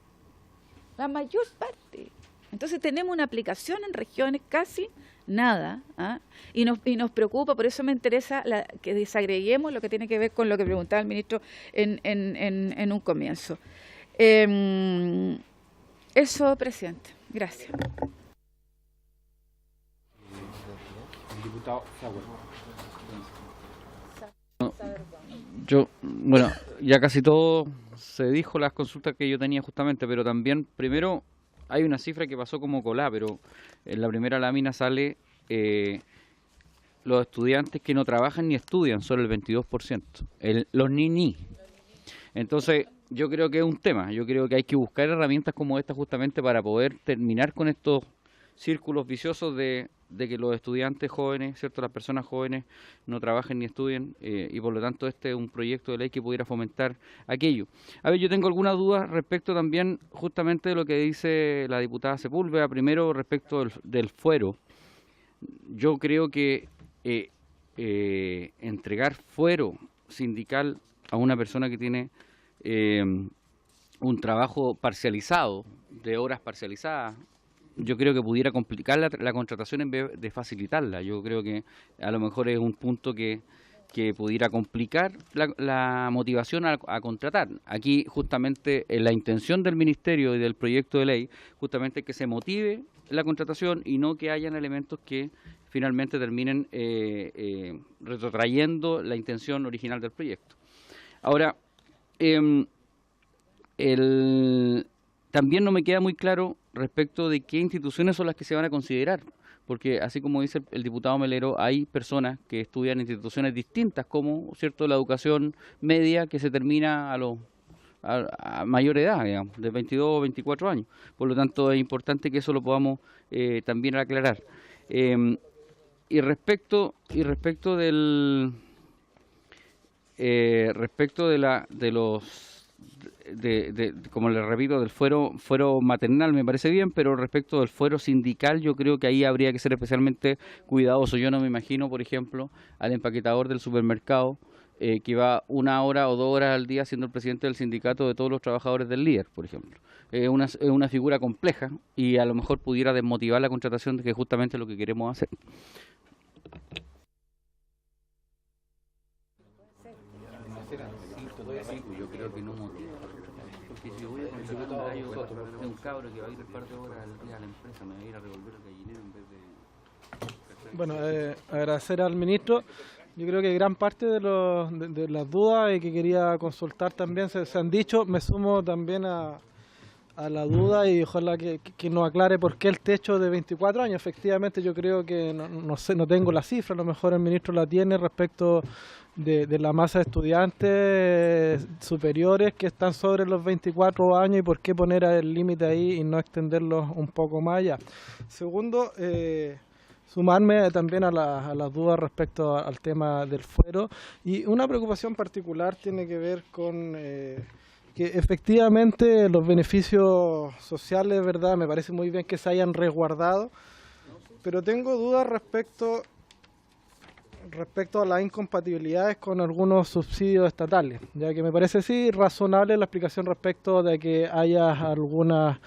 La mayor parte. Entonces tenemos una aplicación en regiones casi nada, ¿ah? Y nos preocupa, por eso me interesa que desagreguemos lo que tiene que ver con lo que preguntaba el ministro en un comienzo. Eso, presidente. Gracias. Diputado Sauer. Bueno, ya casi todo se dijo, las consultas que yo tenía justamente, pero también, primero, hay una cifra que pasó como colá, pero en la primera lámina sale los estudiantes que no trabajan ni estudian, solo el 22%, los ni. Entonces, yo creo que es un tema, yo creo que hay que buscar herramientas como esta justamente para poder terminar con estos círculos viciosos de que los estudiantes jóvenes, ¿cierto?, las personas jóvenes no trabajen ni estudien, y por lo tanto este es un proyecto de ley que pudiera fomentar aquello. A ver, yo tengo algunas dudas respecto también justamente de lo que dice la diputada Sepúlveda, primero respecto del fuero. Yo creo que entregar fuero sindical a una persona que tiene un trabajo parcializado, de horas parcializadas, yo creo que pudiera complicar la contratación en vez de facilitarla. Yo creo que a lo mejor es un punto que pudiera complicar la motivación a contratar. Aquí justamente la intención del Ministerio y del proyecto de ley justamente es que se motive la contratación y no que hayan elementos que finalmente terminen retrotrayendo la intención original del proyecto. Ahora, también no me queda muy claro respecto de qué instituciones son las que se van a considerar, porque así como dice el diputado Melero, hay personas que estudian en instituciones distintas, como cierto la educación media que se termina a mayor edad, digamos, de 22 o 24 años. Por lo tanto, es importante que eso lo podamos también aclarar. Y respecto de los como les repito, del fuero maternal me parece bien, pero respecto del fuero sindical yo creo que ahí habría que ser especialmente cuidadoso. Yo no me imagino, por ejemplo, al empaquetador del supermercado que va 1 hora o 2 horas al día siendo el presidente del sindicato de todos los trabajadores del líder, por ejemplo. Es una figura compleja y a lo mejor pudiera desmotivar la contratación, que es justamente lo que queremos hacer. Yo creo que no motiva, porque si yo voy a conseguir un gallo de un cabro que va a ir un par de horas al día a la empresa, me va a ir a revolver el gallinero en vez de... Bueno, agradecer al ministro. Yo creo que gran parte de las dudas y que quería consultar también se han dicho. Me sumo también a la duda y ojalá que nos aclare por qué el techo de 24 años. Efectivamente, yo creo que no sé, no tengo la cifra, a lo mejor el ministro la tiene respecto de la masa de estudiantes superiores que están sobre los 24 años y por qué poner el límite ahí y no extenderlo un poco más allá. Segundo, sumarme también a las dudas respecto al tema del fuero, y una preocupación particular tiene que ver con que efectivamente los beneficios sociales, ¿verdad? Me parece muy bien que se hayan resguardado, pero tengo dudas respecto a las incompatibilidades con algunos subsidios estatales, ya que me parece sí razonable la explicación respecto de que haya algunas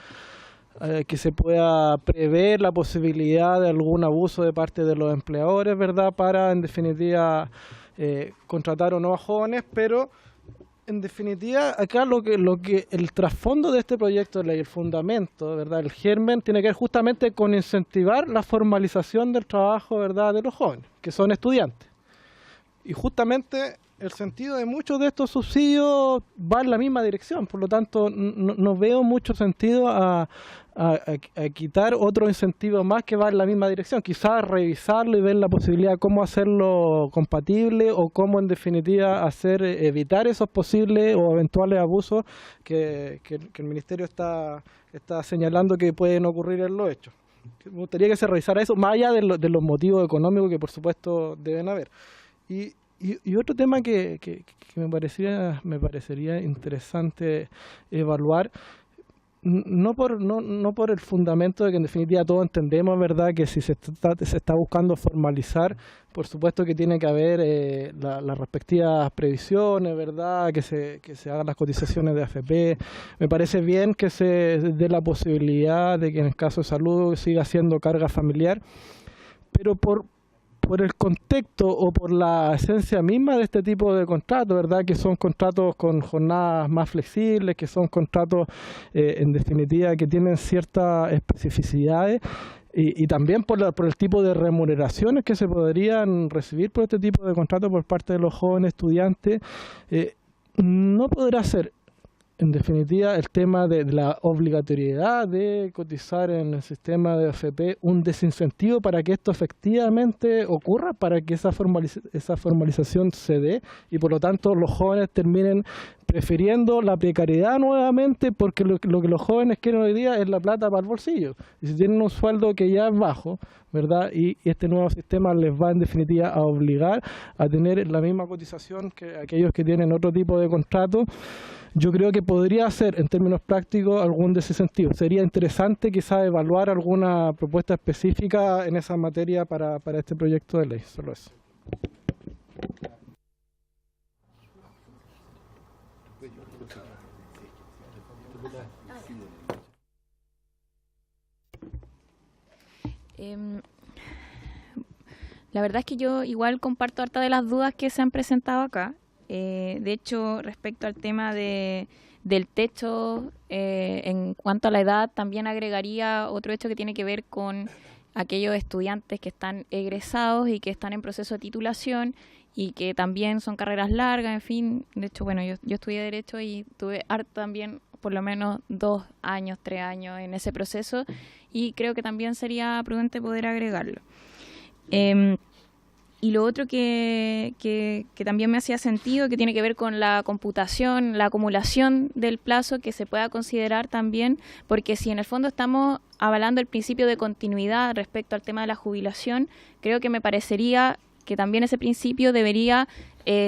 que se pueda prever la posibilidad de algún abuso de parte de los empleadores, ¿verdad?, para en definitiva contratar o no a jóvenes, pero en definitiva acá lo que el trasfondo de este proyecto de ley, el fundamento, ¿verdad?, el germen, tiene que ver justamente con incentivar la formalización del trabajo, ¿verdad?, de los jóvenes, que son estudiantes. Y justamente el sentido de muchos de estos subsidios va en la misma dirección, por lo tanto no veo mucho sentido a quitar otro incentivo más que va en la misma dirección. Quizás revisarlo y ver la posibilidad de cómo hacerlo compatible o cómo en definitiva evitar esos posibles o eventuales abusos que el Ministerio está señalando que pueden ocurrir en los hechos. Me gustaría que se revisara eso, más allá de los motivos económicos que por supuesto deben haber. Y otro tema que me parecería interesante evaluar, no por el fundamento de que en definitiva todos entendemos, ¿verdad?, que si se está buscando formalizar, por supuesto que tiene que haber las respectivas previsiones, ¿verdad?, que se hagan las cotizaciones de AFP. Me parece bien que se dé la posibilidad de que en el caso de salud siga siendo carga familiar, pero por el contexto o por la esencia misma de este tipo de contratos, ¿verdad?, que son contratos con jornadas más flexibles, que son contratos en definitiva que tienen ciertas especificidades y también por el tipo de remuneraciones que se podrían recibir por este tipo de contratos por parte de los jóvenes estudiantes, no podrá ser en definitiva el tema de la obligatoriedad de cotizar en el sistema de AFP un desincentivo para que esto efectivamente ocurra, para que esa formalización se dé y por lo tanto los jóvenes terminen prefiriendo la precariedad nuevamente, porque lo que los jóvenes quieren hoy día es la plata para el bolsillo. Y si tienen un sueldo que ya es bajo, ¿verdad?, y este nuevo sistema les va en definitiva a obligar a tener la misma cotización que aquellos que tienen otro tipo de contrato, yo creo que podría ser, en términos prácticos, algún desincentivo. Sería interesante quizás evaluar alguna propuesta específica en esa materia para este proyecto de ley. Solo eso. La verdad es que yo igual comparto harta de las dudas que se han presentado acá. De hecho, respecto al tema del techo, en cuanto a la edad, también agregaría otro hecho que tiene que ver con aquellos estudiantes que están egresados y que están en proceso de titulación y que también son carreras largas, en fin. De hecho, bueno, yo estudié Derecho y tuve también por lo menos 2 años, 3 años en ese proceso y creo que también sería prudente poder agregarlo. Y lo otro que también me hacía sentido, que tiene que ver con la computación, la acumulación del plazo, que se pueda considerar también, porque si en el fondo estamos avalando el principio de continuidad respecto al tema de la jubilación, creo que me parecería que también ese principio debería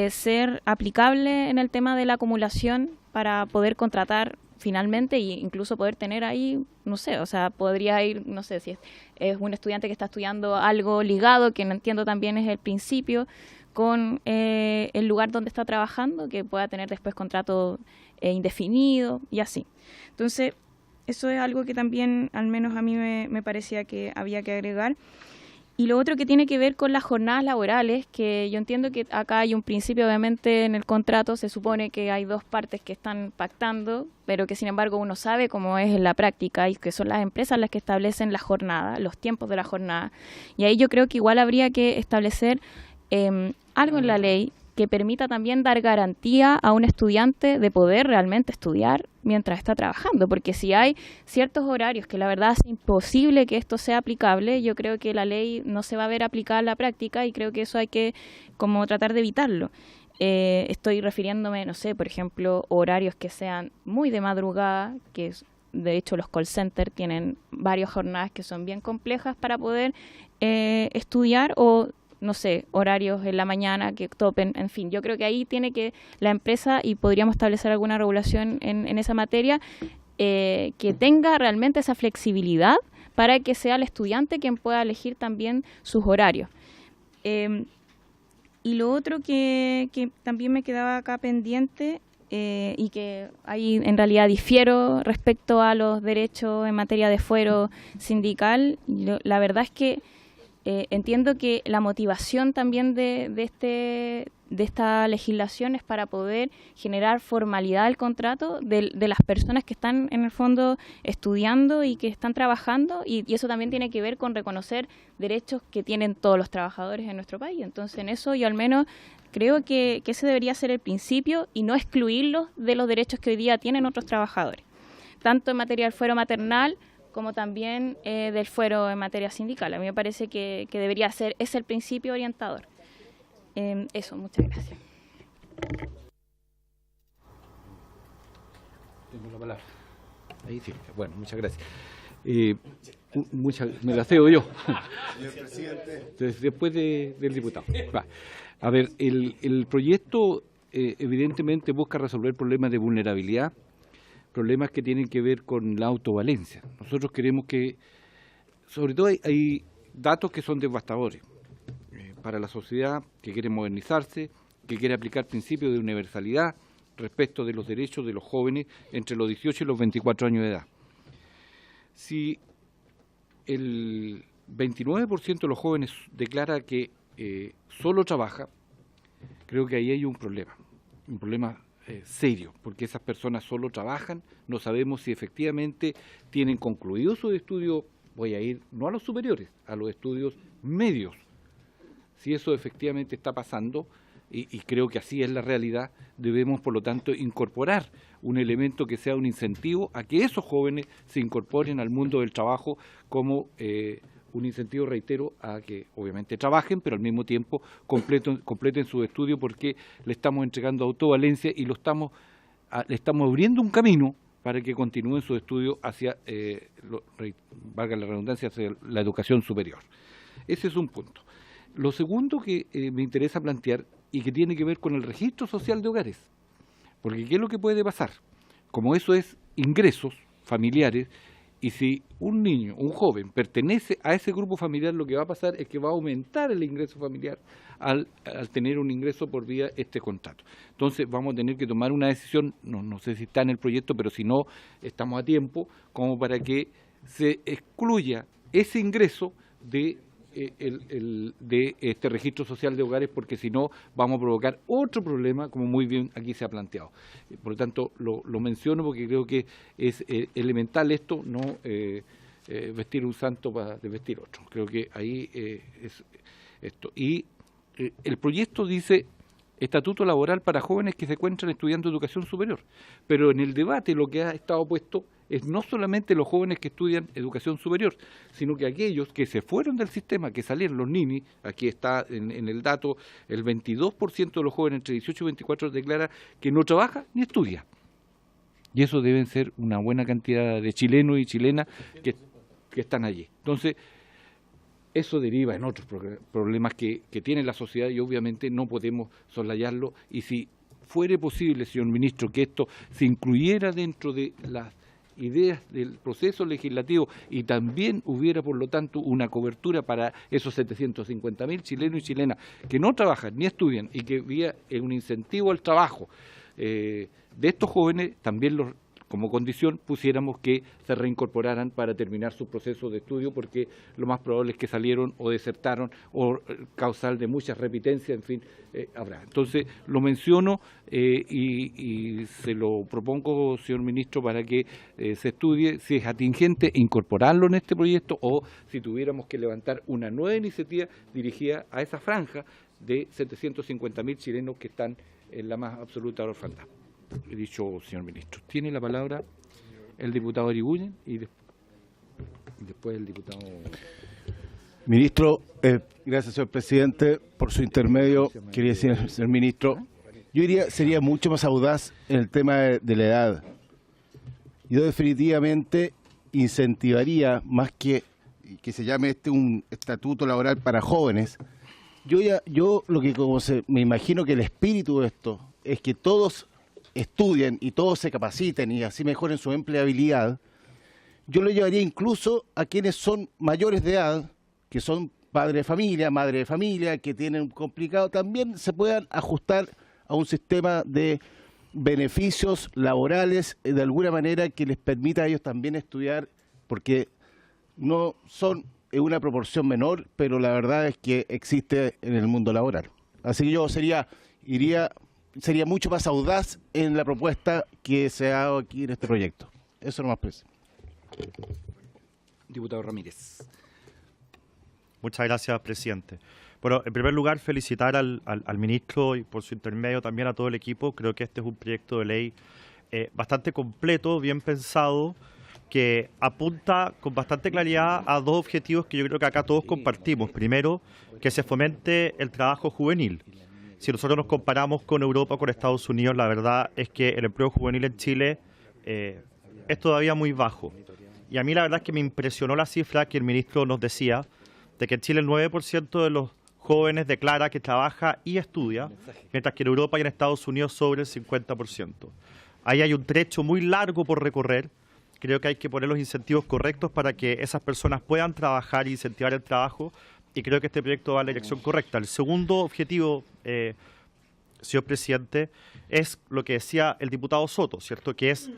ser aplicable en el tema de la acumulación para poder contratar finalmente e incluso poder tener ahí, no sé, o sea, podría ir, no sé, si es un estudiante que está estudiando algo ligado, que no entiendo también es el principio, con el lugar donde está trabajando, que pueda tener después contrato indefinido y así. Entonces, eso es algo que también, al menos a mí me parecía que había que agregar. Y lo otro que tiene que ver con las jornadas laborales, que yo entiendo que acá hay un principio, obviamente en el contrato se supone que hay dos partes que están pactando, pero que sin embargo uno sabe cómo es en la práctica y que son las empresas las que establecen la jornada, los tiempos de la jornada. Y ahí yo creo que igual habría que establecer algo en la ley que permita también dar garantía a un estudiante de poder realmente estudiar mientras está trabajando, porque si hay ciertos horarios que la verdad es imposible que esto sea aplicable, yo creo que la ley no se va a ver aplicada en la práctica y creo que eso hay que como tratar de evitarlo. Estoy refiriéndome, no sé, por ejemplo, horarios que sean muy de madrugada, que de hecho los call centers tienen varias jornadas que son bien complejas para poder estudiar, o no sé, horarios en la mañana que topen, en fin, yo creo que ahí tiene que la empresa, y podríamos establecer alguna regulación en esa materia, que tenga realmente esa flexibilidad para que sea el estudiante quien pueda elegir también sus horarios. Y lo otro que también me quedaba acá pendiente, y que ahí en realidad difiero respecto a los derechos en materia de fuero sindical, la verdad es que entiendo que la motivación también de esta legislación es para poder generar formalidad al contrato de las personas que están en el fondo estudiando y que están trabajando, y eso también tiene que ver con reconocer derechos que tienen todos los trabajadores en nuestro país. Entonces en eso yo al menos creo que ese debería ser el principio y no excluirlos de los derechos que hoy día tienen otros trabajadores, tanto en materia del fuero maternal como también del fuero en materia sindical. A mí me parece que debería ser, es el principio orientador. Eso, muchas gracias. Tengo la palabra. Ahí sí, bueno, muchas gracias. Me la cedo yo. Señor presidente. Entonces, después del diputado. Va. A ver, el proyecto evidentemente busca resolver problemas de vulnerabilidad, problemas que tienen que ver con la autovalencia. Nosotros queremos que, sobre todo hay datos que son devastadores para la sociedad que quiere modernizarse, que quiere aplicar principios de universalidad respecto de los derechos de los jóvenes entre los 18 y los 24 años de edad. Si el 29% de los jóvenes declara que solo trabaja, creo que ahí hay un problema serio, porque esas personas solo trabajan, no sabemos si efectivamente tienen concluido sus estudios, voy a ir no a los superiores, a los estudios medios. Si eso efectivamente está pasando, y creo que así es la realidad, debemos por lo tanto incorporar un elemento que sea un incentivo a que esos jóvenes se incorporen al mundo del trabajo como un incentivo, reitero, a que obviamente trabajen, pero al mismo tiempo completen sus estudios, porque le estamos entregando autovalencia y le estamos abriendo un camino para que continúen sus estudios hacia, valga la redundancia, hacia la educación superior. Ese es un punto. Lo segundo que me interesa plantear y que tiene que ver con el registro social de hogares, porque ¿qué es lo que puede pasar? Como eso es ingresos familiares, y si un niño, un joven, pertenece a ese grupo familiar, lo que va a pasar es que va a aumentar el ingreso familiar al tener un ingreso por vía este contrato. Entonces vamos a tener que tomar una decisión, no sé si está en el proyecto, pero si no, estamos a tiempo, como para que se excluya ese ingreso de este registro social de hogares, porque si no vamos a provocar otro problema, como muy bien aquí se ha planteado. Por lo tanto, lo menciono porque creo que es elemental esto, no vestir un santo para desvestir otro. Creo que ahí es esto. Y el proyecto dice estatuto laboral para jóvenes que se encuentran estudiando educación superior, pero en el debate lo que ha estado puesto es no solamente los jóvenes que estudian educación superior, sino que aquellos que se fueron del sistema, que salieron los ninis. Aquí está en el dato, el 22% de los jóvenes entre 18 y 24 declara que no trabaja ni estudia. Y eso deben ser una buena cantidad de chilenos y chilenas que están allí. Entonces, eso deriva en otros problemas que tiene la sociedad y obviamente no podemos soslayarlo, y si fuere posible, señor ministro, que esto se incluyera dentro de las ideas del proceso legislativo y también hubiera, por lo tanto, una cobertura para esos 750.000 chilenos y chilenas que no trabajan ni estudian y que hubiera un incentivo al trabajo de estos jóvenes, también como condición pusiéramos que se reincorporaran para terminar su proceso de estudio, porque lo más probable es que salieron o desertaron o causal de muchas repitencias, en fin, habrá. Entonces, lo menciono y se lo propongo, señor ministro, para que se estudie si es atingente incorporarlo en este proyecto o si tuviéramos que levantar una nueva iniciativa dirigida a esa franja de 750.000 chilenos que están en la más absoluta orfandad. He dicho, señor ministro. Tiene la palabra el diputado Irigoyen y después el diputado... Ministro, gracias, señor presidente. Por su intermedio, quería decir, señor ministro, yo diría sería mucho más audaz en el tema de la edad. Yo definitivamente incentivaría, más que se llame un estatuto laboral para jóvenes, yo lo que me imagino que el espíritu de esto es que todos estudien y todos se capaciten y así mejoren su empleabilidad. Yo lo llevaría incluso a quienes son mayores de edad, que son padres de familia, madre de familia, que tienen un complicado, también se puedan ajustar a un sistema de beneficios laborales de alguna manera que les permita a ellos también estudiar, porque no son en una proporción menor, pero la verdad es que existe en el mundo laboral. Así que yo sería mucho más audaz en la propuesta que se ha dado aquí en este proyecto. Eso nomás, presidente. Diputado Ramírez. Muchas gracias, presidente. Bueno, en primer lugar, felicitar al ministro y por su intermedio también a todo el equipo. Creo que este es un proyecto de ley bastante completo, bien pensado, que apunta con bastante claridad a dos objetivos que yo creo que acá todos compartimos. Primero, que se fomente el trabajo juvenil. Si nosotros nos comparamos con Europa o con Estados Unidos, la verdad es que el empleo juvenil en Chile es todavía muy bajo. Y a mí la verdad es que me impresionó la cifra que el ministro nos decía, de que en Chile el 9% de los jóvenes declara que trabaja y estudia, mientras que en Europa y en Estados Unidos sobre el 50%. Ahí hay un trecho muy largo por recorrer. Creo que hay que poner los incentivos correctos para que esas personas puedan trabajar y incentivar el trabajo, y creo que este proyecto va en la dirección correcta. El segundo objetivo, señor presidente, es lo que decía el diputado Soto, ¿cierto? Que es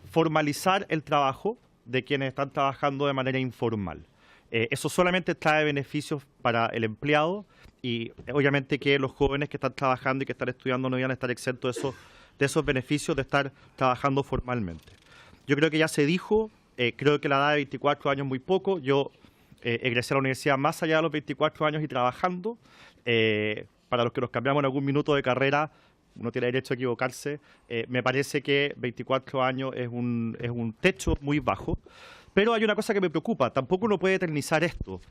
formalizar el trabajo de quienes están trabajando de manera informal. Eso solamente trae beneficios para el empleado y obviamente que los jóvenes que están trabajando y que están estudiando no van a estar exentos de esos beneficios de estar trabajando formalmente. Yo creo que ya se dijo, creo que la edad de 24 años es muy poco. Yo egresé a la universidad más allá de los 24 años y trabajando. Para los que nos cambiamos en algún minuto de carrera, uno tiene derecho a equivocarse. Me parece que 24 años es un techo muy bajo. Pero hay una cosa que me preocupa, tampoco uno puede eternizar esto,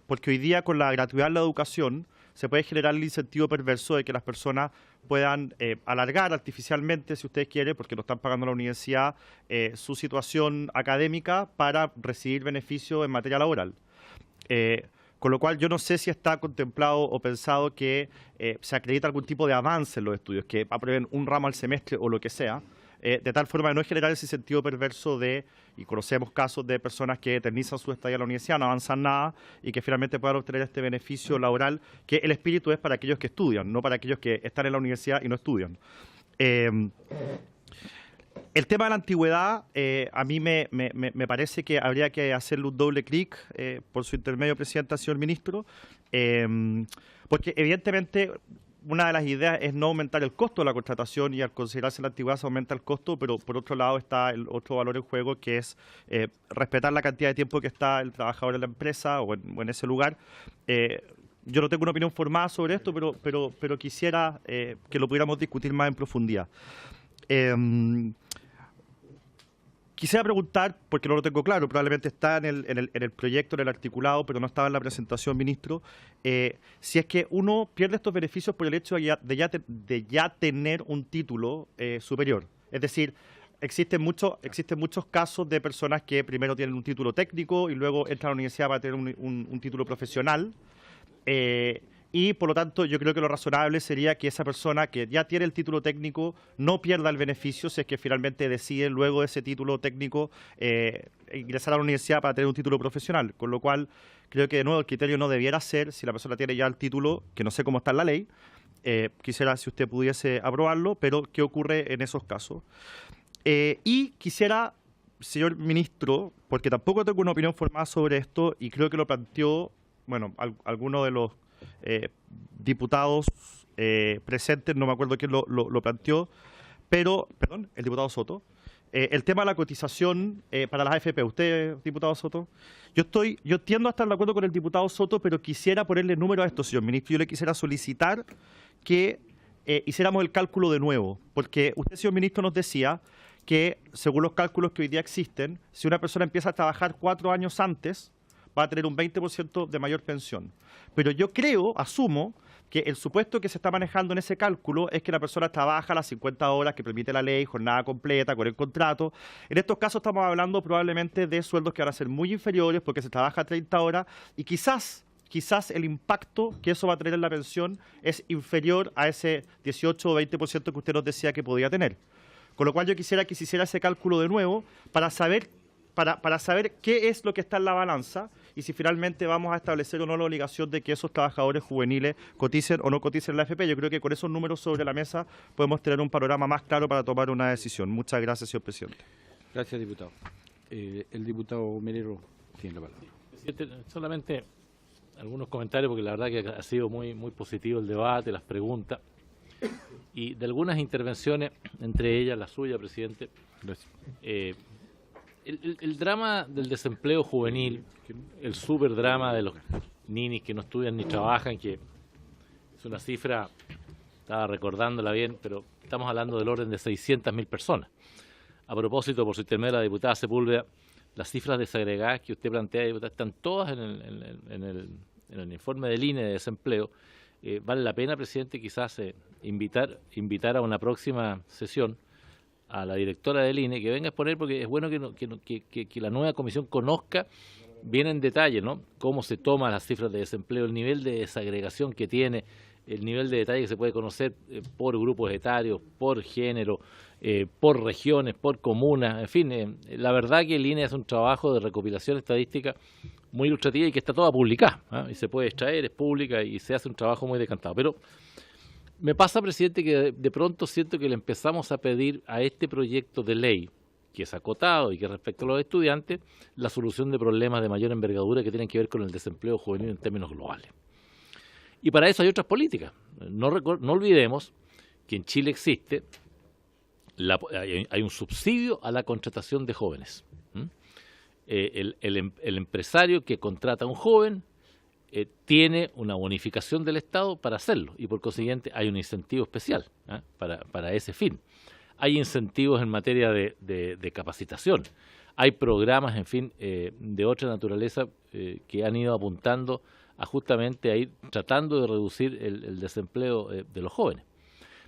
porque hoy día con la gratuidad en la educación se puede generar el incentivo perverso de que las personas puedan alargar artificialmente, si ustedes quieren, porque no están pagando la universidad, su situación académica para recibir beneficios en materia laboral. Con lo cual yo no sé si está contemplado o pensado que se acredita algún tipo de avance en los estudios, que aprueben un ramo al semestre o lo que sea, de tal forma de no generar ese sentido perverso y conocemos casos de personas que eternizan su estadía en la universidad, no avanzan nada y que finalmente puedan obtener este beneficio laboral, que el espíritu es para aquellos que estudian, no para aquellos que están en la universidad y no estudian. El tema de la antigüedad, a mí me parece que habría que hacerle un doble clic, por su intermedio, presidenta, señor ministro, porque evidentemente una de las ideas es no aumentar el costo de la contratación y al considerarse la antigüedad se aumenta el costo, pero por otro lado está el otro valor en juego, que es respetar la cantidad de tiempo que está el trabajador en la empresa o en ese lugar. Yo no tengo una opinión formada sobre esto, pero quisiera que lo pudiéramos discutir más en profundidad. Quisiera preguntar, porque no lo tengo claro, probablemente está en el proyecto, en el articulado, pero no estaba en la presentación, ministro, si es que uno pierde estos beneficios por el hecho de ya tener un título superior. Es decir, existen muchos casos de personas que primero tienen un título técnico y luego entran a la universidad para tener un título profesional. y por lo tanto yo creo que lo razonable sería que esa persona que ya tiene el título técnico no pierda el beneficio si es que finalmente decide luego de ese título técnico ingresar a la universidad para tener un título profesional, con lo cual creo que de nuevo el criterio no debiera ser si la persona tiene ya el título, que no sé cómo está en la ley, quisiera si usted pudiese aprobarlo, pero ¿qué ocurre en esos casos? Y quisiera, señor ministro, porque tampoco tengo una opinión formada sobre esto y creo que lo planteó, bueno, alguno de los diputados presentes, no me acuerdo quién lo planteó, pero, perdón, el diputado Soto, el tema de la cotización para las AFP. ¿Usted, diputado Soto? Yo tiendo a estar de acuerdo con el diputado Soto, pero quisiera ponerle número a esto, señor ministro. Yo le quisiera solicitar que hiciéramos el cálculo de nuevo, porque usted, señor ministro, nos decía que, según los cálculos que hoy día existen, si una persona empieza a trabajar 4 años antes, va a tener un 20% de mayor pensión. Pero yo asumo, que el supuesto que se está manejando en ese cálculo es que la persona trabaja las 50 horas que permite la ley, jornada completa, con el contrato. En estos casos estamos hablando probablemente de sueldos que van a ser muy inferiores porque se trabaja 30 horas y quizás el impacto que eso va a tener en la pensión es inferior a ese 18 o 20% que usted nos decía que podía tener. Con lo cual yo quisiera que se hiciera ese cálculo de nuevo para saber qué es lo que está en la balanza y si finalmente vamos a establecer o no la obligación de que esos trabajadores juveniles coticen o no coticen la AFP. Yo creo que con esos números sobre la mesa podemos tener un panorama más claro para tomar una decisión. Muchas gracias, señor presidente. Gracias, diputado. El diputado Melero tiene la palabra. Presidente, solamente algunos comentarios, porque la verdad que ha sido muy positivo el debate, las preguntas, y de algunas intervenciones, entre ellas la suya, presidente. Gracias. El drama del desempleo juvenil, el superdrama de los ninis que no estudian ni trabajan, que es una cifra, estaba recordándola bien, pero estamos hablando del orden de 600.000 personas. A propósito, por su intermedio, la diputada Sepúlveda, las cifras desagregadas que usted plantea, diputada, están todas en el informe del INE de desempleo. Vale la pena, presidente, quizás invitar a una próxima sesión a la directora del INE que venga a exponer, porque es bueno que la nueva comisión conozca bien en detalle, ¿no?, cómo se toman las cifras de desempleo, el nivel de desagregación que tiene, el nivel de detalle que se puede conocer por grupos etarios, por género, por regiones, por comunas, en fin, la verdad que el INE hace un trabajo de recopilación estadística muy ilustrativa y que está toda publicada, y se puede extraer, es pública y se hace un trabajo muy decantado. Pero me pasa, presidente, que de pronto siento que le empezamos a pedir a este proyecto de ley, que es acotado y que respecto a los estudiantes, la solución de problemas de mayor envergadura que tienen que ver con el desempleo juvenil en términos globales. Y para eso hay otras políticas. No olvidemos que en Chile existe, hay un subsidio a la contratación de jóvenes. El empresario que contrata a un joven tiene una bonificación del Estado para hacerlo y por consiguiente hay un incentivo especial para ese fin. Hay incentivos en materia de capacitación, hay programas, en fin, de otra naturaleza que han ido apuntando a justamente a ir tratando de reducir el desempleo de los jóvenes.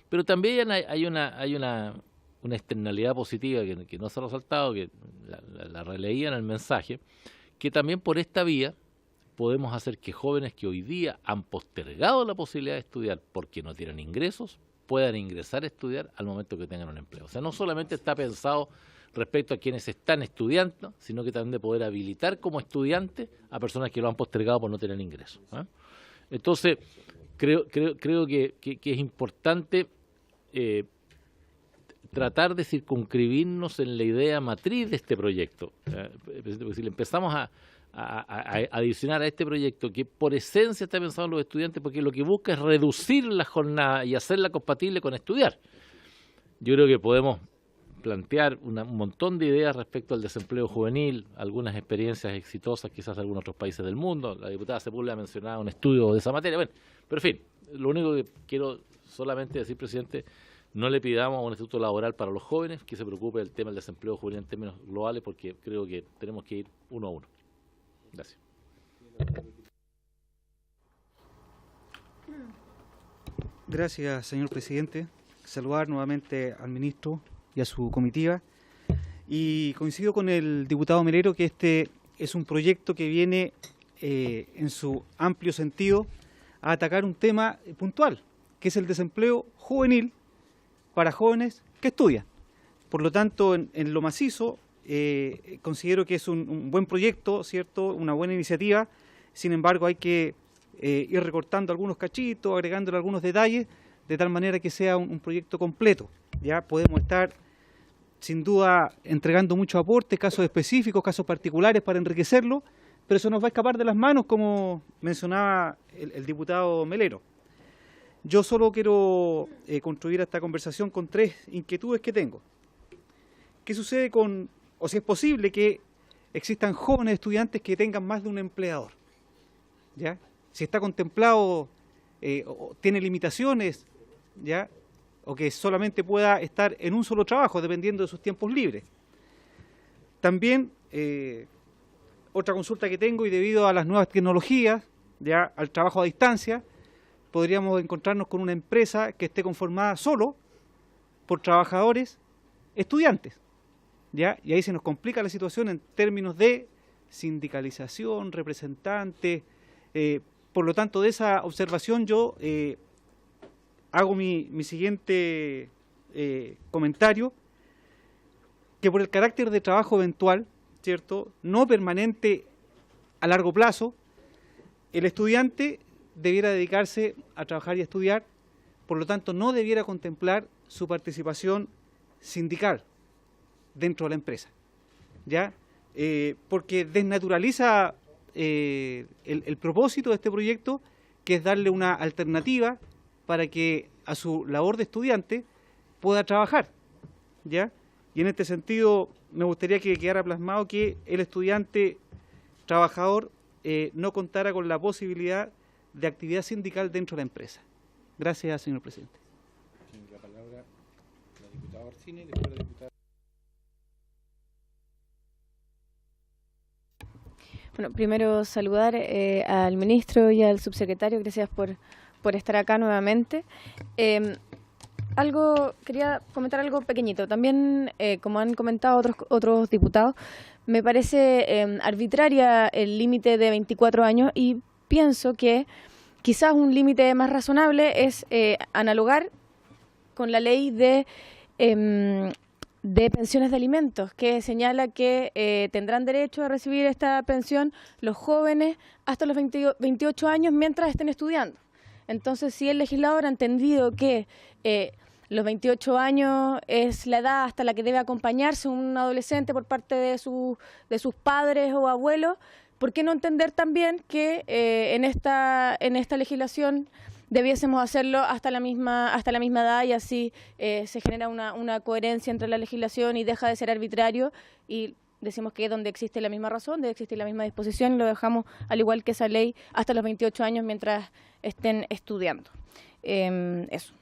Pero también hay una externalidad positiva que no se ha resaltado, que la releía en el mensaje, que también por esta vía podemos hacer que jóvenes que hoy día han postergado la posibilidad de estudiar porque no tienen ingresos, puedan ingresar a estudiar al momento que tengan un empleo. O sea, no solamente está pensado respecto a quienes están estudiando, sino que también de poder habilitar como estudiantes a personas que lo han postergado por no tener ingresos. Entonces, creo que es importante tratar de circunscribirnos en la idea matriz de este proyecto. Si le empezamos a adicionar a este proyecto, que por esencia está pensado en los estudiantes, porque lo que busca es reducir la jornada y hacerla compatible con estudiar. Yo creo que podemos plantear un montón de ideas respecto al desempleo juvenil, algunas experiencias exitosas quizás de algunos otros países del mundo. La diputada Sepúlveda ha mencionado un estudio de esa materia. Bueno, pero en fin, lo único que quiero solamente decir, presidente, no le pidamos a un instituto laboral para los jóvenes que se preocupe del tema del desempleo juvenil en términos globales, porque creo que tenemos que ir uno a uno. Gracias. Gracias, señor presidente. Saludar nuevamente al ministro y a su comitiva. Y coincido con el diputado Melero que este es un proyecto que viene en su amplio sentido a atacar un tema puntual, que es el desempleo juvenil para jóvenes que estudian. Por lo tanto, en lo macizo, considero que es un buen proyecto, ¿cierto? Una buena iniciativa. Sin embargo, hay que ir recortando algunos cachitos, agregándole algunos detalles, de tal manera que sea un proyecto completo. Ya podemos estar, sin duda, entregando muchos aportes, casos específicos, casos particulares para enriquecerlo, pero eso nos va a escapar de las manos, como mencionaba el diputado Melero. Yo solo quiero construir esta conversación con 3 inquietudes que tengo. ¿Qué sucede con, o si es posible que existan jóvenes estudiantes que tengan más de un empleador? ¿Ya? Si está contemplado, o tiene limitaciones, ¿ya? O que solamente pueda estar en un solo trabajo, dependiendo de sus tiempos libres. También, otra consulta que tengo, y debido a las nuevas tecnologías, ya al trabajo a distancia, podríamos encontrarnos con una empresa que esté conformada solo por trabajadores estudiantes, ¿ya? Y ahí se nos complica la situación en términos de sindicalización, representantes. Por lo tanto, de esa observación yo hago mi siguiente comentario, que por el carácter de trabajo eventual, ¿cierto?, no permanente a largo plazo, el estudiante debiera dedicarse a trabajar y a estudiar, por lo tanto no debiera contemplar su participación sindical dentro de la empresa, ¿ya? Porque desnaturaliza el propósito de este proyecto, que es darle una alternativa para que a su labor de estudiante pueda trabajar, ¿ya? Y en este sentido me gustaría que quedara plasmado que el estudiante trabajador no contara con la posibilidad de actividad sindical dentro de la empresa. Gracias, señor presidente. La palabra la diputada Orsini, después la diputada. Bueno, primero saludar al ministro y al subsecretario, gracias por estar acá nuevamente. Quería comentar algo pequeñito. También, como han comentado otros diputados, me parece arbitraria el límite de 24 años y pienso que quizás un límite más razonable es analogar con la ley de pensiones de alimentos, que señala que tendrán derecho a recibir esta pensión los jóvenes hasta los 28 años mientras estén estudiando. Entonces, si el legislador ha entendido que los 28 años es la edad hasta la que debe acompañarse un adolescente por parte de sus padres o abuelos, ¿por qué no entender también que en esta legislación debiésemos hacerlo hasta la misma edad, y así se genera una coherencia entre la legislación y deja de ser arbitrario, y decimos que donde existe la misma razón, debe existir la misma disposición, y lo dejamos al igual que esa ley hasta los 28 años mientras estén estudiando. Eso.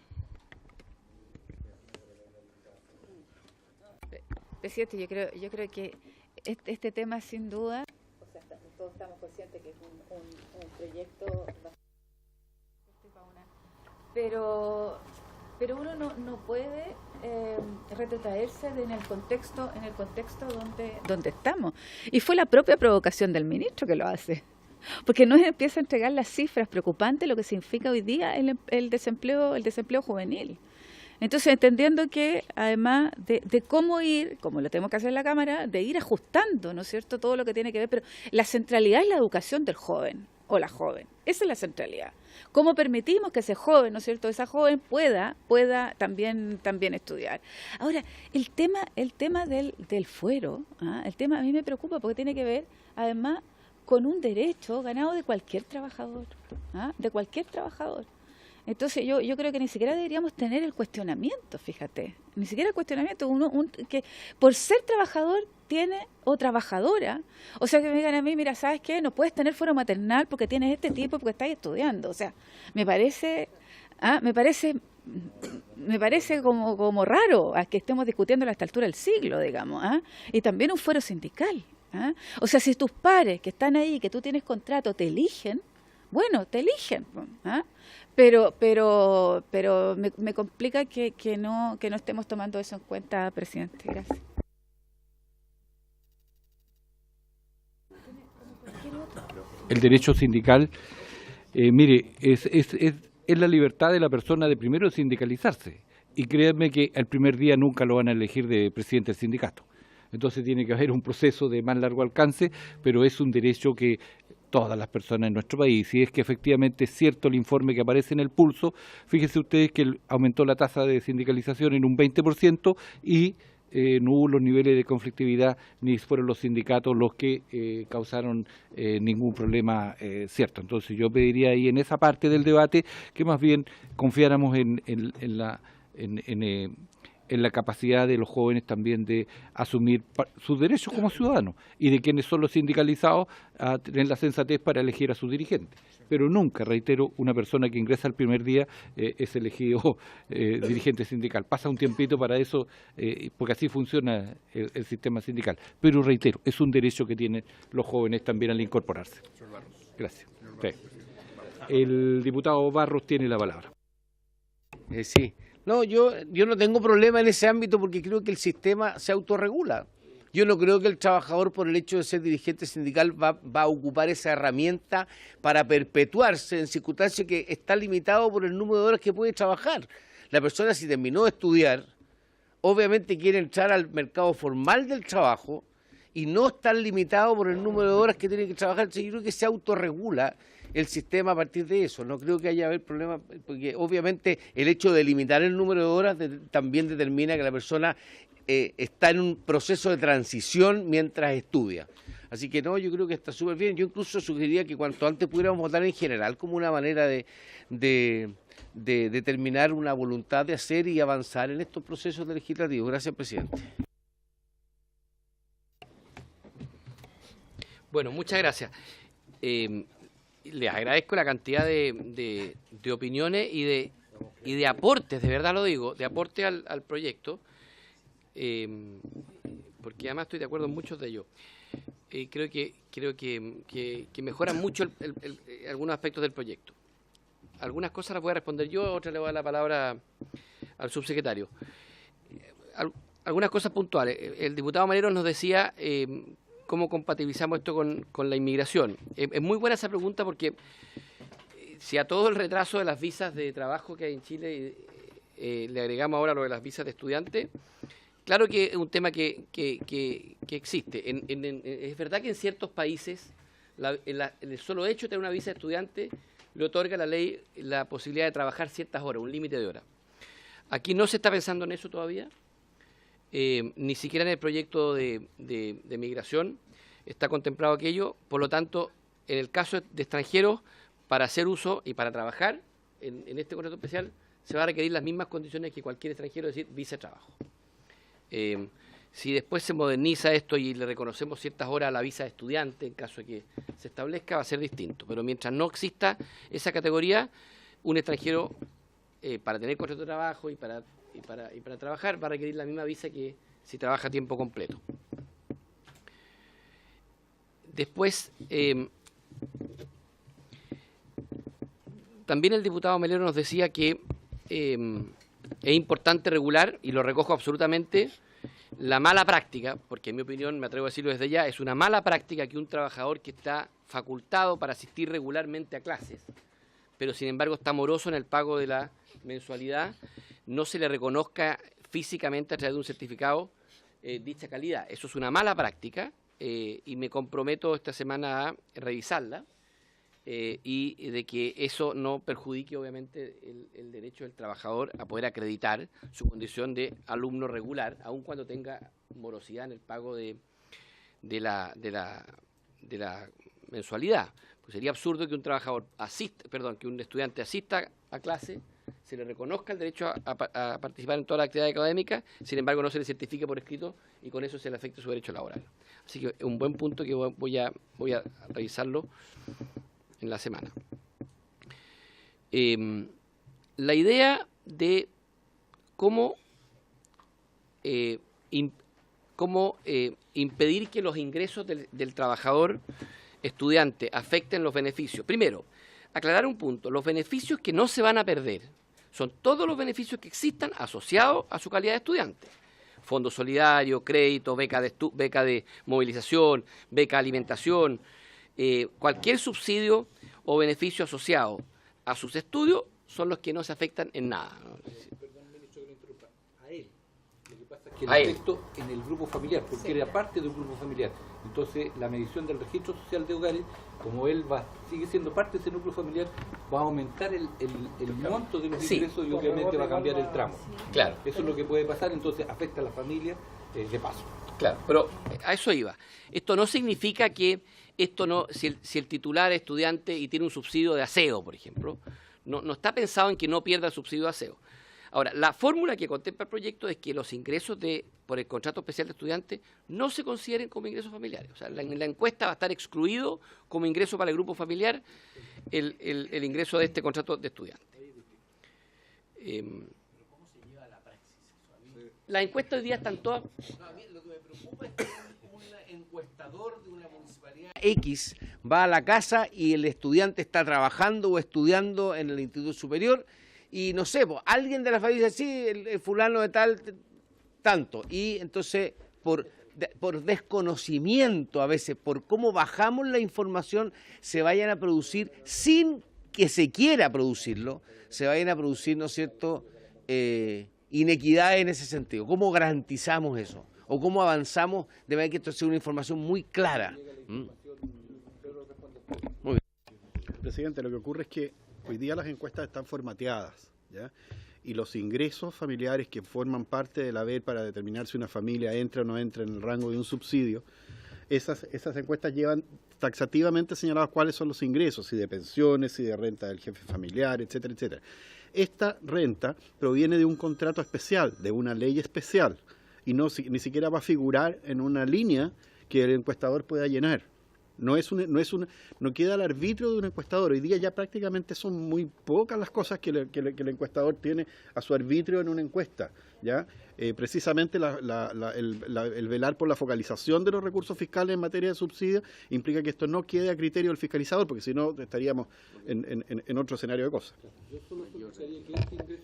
Presidente, yo creo que este tema sin duda, o sea, todos estamos conscientes que es un proyecto pero uno no puede retrotraerse en el contexto donde estamos. Y fue la propia provocación del ministro que lo hace, porque nos empieza a entregar las cifras preocupantes de lo que significa hoy día el desempleo juvenil. Entonces, entendiendo que además de cómo ir, como lo tenemos que hacer en la Cámara, de ir ajustando, ¿no es cierto?, todo lo que tiene que ver, pero la centralidad es la educación del joven o la joven. Esa es la centralidad. ¿Cómo permitimos que ese joven, ¿no es cierto?, esa joven pueda también estudiar? Ahora, el tema del fuero, el tema a mí me preocupa porque tiene que ver, además, con un derecho ganado de cualquier trabajador, de cualquier trabajador. Entonces yo creo que ni siquiera deberíamos tener el cuestionamiento, fíjate, ni siquiera el cuestionamiento, que por ser trabajador tiene o trabajadora, o sea, que me digan a mí, mira, ¿sabes qué? No puedes tener fuero maternal porque tienes este tipo, porque estás estudiando, o sea, me parece como raro a que estemos discutiendo a esta altura del siglo, digamos, y también un fuero sindical, o sea, si tus pares que están ahí, que tú tienes contrato, te eligen, bueno, te eligen, pero me complica que no estemos tomando eso en cuenta, presidente. Gracias. El derecho sindical Mire, es la libertad de la persona de primero sindicalizarse. Y créanme que el primer día nunca lo van a elegir de presidente del sindicato. Entonces tiene que haber un proceso de más largo alcance, pero es un derecho que todas las personas en nuestro país, si es que efectivamente es cierto el informe que aparece en el Pulso, fíjense ustedes que aumentó la tasa de sindicalización en un 20% y no hubo los niveles de conflictividad ni fueron los sindicatos los que causaron ningún problema cierto. Entonces yo pediría ahí en esa parte del debate que más bien confiáramos en la capacidad de los jóvenes también de asumir sus derechos como ciudadanos y de quienes son los sindicalizados a tener la sensatez para elegir a sus dirigentes. Pero nunca, reitero, una persona que ingresa el primer día es elegido dirigente sindical. Pasa un tiempito para eso, porque así funciona el sistema sindical. Pero reitero, es un derecho que tienen los jóvenes también al incorporarse. Gracias. Sí. El diputado Barros tiene la palabra. Sí. No, yo no tengo problema en ese ámbito porque creo que el sistema se autorregula. Yo no creo que el trabajador, por el hecho de ser dirigente sindical, va a ocupar esa herramienta para perpetuarse en circunstancias que está limitado por el número de horas que puede trabajar. La persona, si terminó de estudiar, obviamente quiere entrar al mercado formal del trabajo y no está limitado por el número de horas que tiene que trabajar. Entonces, yo creo que se autorregula el sistema a partir de eso. No creo que haya haber problema, porque obviamente el hecho de limitar el número de horas también determina que la persona está en un proceso de transición mientras estudia. Así que no, yo creo que está súper bien. Yo incluso sugeriría que cuanto antes pudiéramos votar en general como una manera de determinar una voluntad de hacer y avanzar en estos procesos legislativos. Gracias, presidente. Bueno, muchas gracias. Les agradezco la cantidad de opiniones y de aportes, de verdad lo digo, de aporte al proyecto, porque además estoy de acuerdo en muchos de ellos. Creo que mejoran mucho algunos aspectos del proyecto. Algunas cosas las voy a responder yo, otras le voy a dar la palabra al subsecretario. Algunas cosas puntuales. El diputado Maleros nos decía cómo compatibilizamos esto con la inmigración. Es muy buena esa pregunta porque si a todo el retraso de las visas de trabajo que hay en Chile le agregamos ahora lo de las visas de estudiante, claro que es un tema que existe. Es verdad que en ciertos países el solo hecho de tener una visa de estudiante le otorga a la ley la posibilidad de trabajar ciertas horas, un límite de horas. Aquí no se está pensando en eso todavía. Ni siquiera en el proyecto de migración está contemplado aquello, por lo tanto, en el caso de extranjeros, para hacer uso y para trabajar en este contrato especial, se va a requerir las mismas condiciones que cualquier extranjero, es decir, visa de trabajo. Si después se moderniza esto y le reconocemos ciertas horas a la visa de estudiante, en caso de que se establezca, va a ser distinto, pero mientras no exista esa categoría, un extranjero, para tener contrato de trabajo y para trabajar va a requerir la misma visa que si trabaja a tiempo completo. Después, también el diputado Melero nos decía que es importante regular, y lo recojo absolutamente, la mala práctica, porque en mi opinión, me atrevo a decirlo desde ya, es una mala práctica que un trabajador que está facultado para asistir regularmente a clases, pero sin embargo está moroso en el pago de la mensualidad, no se le reconozca físicamente a través de un certificado dicha calidad. Eso es una mala práctica y me comprometo esta semana a revisarla y de que eso no perjudique obviamente el derecho del trabajador a poder acreditar su condición de alumno regular, aun cuando tenga morosidad en el pago de la mensualidad. Pues sería absurdo que un trabajador que un estudiante asista a clase, se le reconozca el derecho a participar en toda la actividad académica, sin embargo no se le certifique por escrito y con eso se le afecte su derecho laboral. Así que es un buen punto que voy a revisarlo en la semana. La idea de cómo impedir que los ingresos del trabajador estudiante afecten los beneficios. Primero, aclarar un punto, los beneficios que no se van a perder son todos los beneficios que existan asociados a su calidad de estudiante. Fondo solidario, crédito, beca de movilización, beca de alimentación, cualquier subsidio o beneficio asociado a sus estudios son los que no se afectan en nada, ¿no? Perdón, ministro, que lo interrumpa. A él. Lo que pasa es que el efecto en el grupo familiar, porque era parte de un grupo familiar. Entonces, la medición del registro social de hogares, como él sigue siendo parte de ese núcleo familiar, va a aumentar el monto de los ingresos y obviamente va a cambiar el tramo. Claro. Eso es lo que puede pasar, entonces afecta a la familia de paso. Claro, pero a eso iba. Esto no significa que si el titular es estudiante y tiene un subsidio de aseo, por ejemplo, no está pensado en que no pierda el subsidio de aseo. Ahora, la fórmula que contempla el proyecto es que los ingresos por el contrato especial de estudiante no se consideren como ingresos familiares. O sea, en la encuesta va a estar excluido como ingreso para el grupo familiar el ingreso de este contrato de estudiante. Las encuestas hoy día están todas... No, a mí lo que me preocupa es que un encuestador de una municipalidad X va a la casa y el estudiante está trabajando o estudiando en el instituto superior y no sé, pues, alguien de la familia dice, sí, el fulano de tal, tanto. Y entonces, por desconocimiento a veces, por cómo bajamos la información, se vayan a producir, sin que se quiera producirlo, se vayan a producir, ¿no es cierto?, inequidades en ese sentido. ¿Cómo garantizamos eso? ¿O cómo avanzamos de manera que esto sea una información muy clara? Muy bien. Presidente, lo que ocurre es que hoy día las encuestas están formateadas, ¿ya? Y los ingresos familiares que forman parte del haber para determinar si una familia entra o no entra en el rango de un subsidio, esas encuestas llevan taxativamente señalados cuáles son los ingresos, si de pensiones, si de renta del jefe familiar, etcétera, etcétera. Esta renta proviene de un contrato especial, de una ley especial, y ni siquiera va a figurar en una línea que el encuestador pueda llenar. No queda al arbitrio de un encuestador. Hoy día ya prácticamente son muy pocas las cosas que el encuestador tiene a su arbitrio en una encuesta, ¿ya? Precisamente el velar por la focalización de los recursos fiscales en materia de subsidios implica que esto no quede a criterio del fiscalizador, porque si no estaríamos en otro escenario de cosas. Yo solo solicitaría que este ingreso,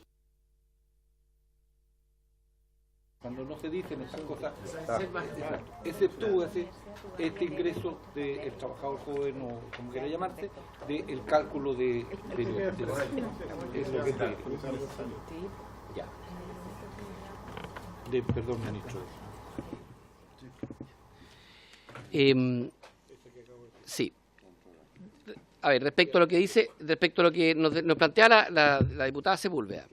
cuando no se dicen esas cosas, exceptúase este ingreso del trabajador joven o como quiera llamarse, del cálculo de es lo que te ya. Perdón, ministro. Sí. A ver, respecto a lo que dice, respecto a lo que nos plantea la diputada Sepúlveda,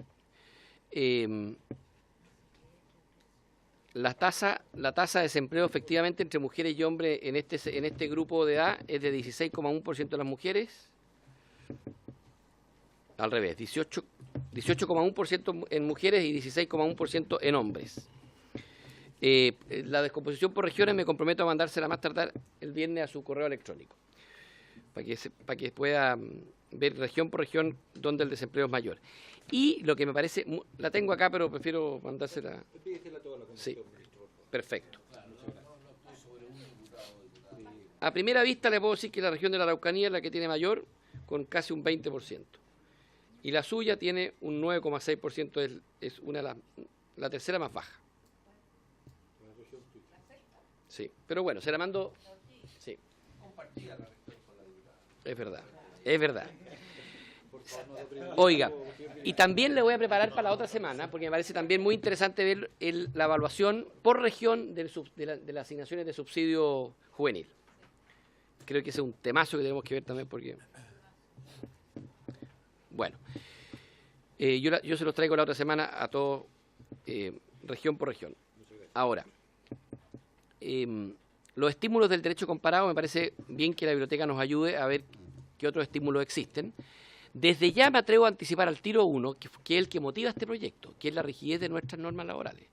la tasa de desempleo efectivamente entre mujeres y hombres en este grupo de edad es de 16,1% de las mujeres, al revés, 18,1% en mujeres y 16,1% en hombres. La descomposición por regiones me comprometo a mandársela más tardar el viernes a su correo electrónico, para que pueda ver región por región donde el desempleo es mayor. Y lo que me parece, la tengo acá, pero prefiero mandársela. Sí, perfecto. A primera vista le puedo decir que la región de la Araucanía es la que tiene mayor, con casi un 20%. Y la suya tiene un 9,6%, es la tercera más baja. Sí, pero bueno, se la mando. Sí. Es verdad, es verdad. Oiga, y también le voy a preparar para la otra semana, porque me parece también muy interesante ver la evaluación por región de las asignaciones de subsidio juvenil. Creo que ese es un temazo que tenemos que ver también, porque... Bueno, yo se los traigo la otra semana a todos, región por región. Ahora, los estímulos del derecho comparado, me parece bien que la biblioteca nos ayude a ver qué otros estímulos existen. Desde ya me atrevo a anticipar al tiro uno, que es el que motiva este proyecto, que es la rigidez de nuestras normas laborales.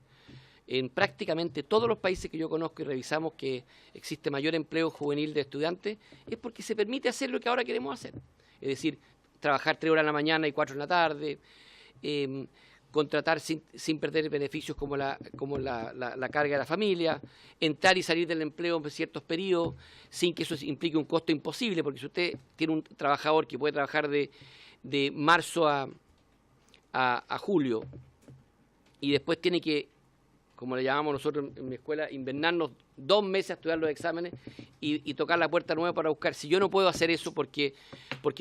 En prácticamente todos los países que yo conozco y revisamos que existe mayor empleo juvenil de estudiantes, es porque se permite hacer lo que ahora queremos hacer. Es decir, trabajar 3 horas en la mañana y 4 en la tarde, contratar sin perder beneficios como la carga de la familia, entrar y salir del empleo en ciertos periodos, sin que eso implique un costo imposible, porque si usted tiene un trabajador que puede trabajar de marzo a julio y después tiene que, como le llamamos nosotros en mi escuela, invernarnos 2 meses a estudiar los exámenes y tocar la puerta nueva para buscar. Si yo no puedo hacer eso porque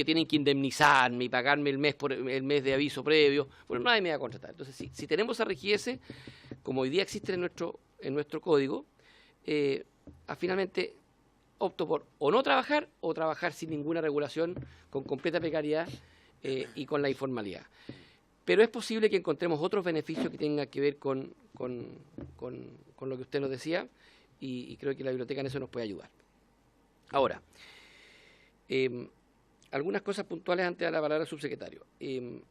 tienen que indemnizarme y pagarme el mes de aviso previo, bueno, nadie me va a contratar. Entonces, si tenemos esa rigidez, como hoy día existe en nuestro código, finalmente opto por o no trabajar o trabajar sin ninguna regulación, con completa precariedad y con la informalidad. Pero es posible que encontremos otros beneficios que tengan que ver con lo que usted nos decía, y creo que la biblioteca en eso nos puede ayudar. Ahora, algunas cosas puntuales antes de la palabra al subsecretario. El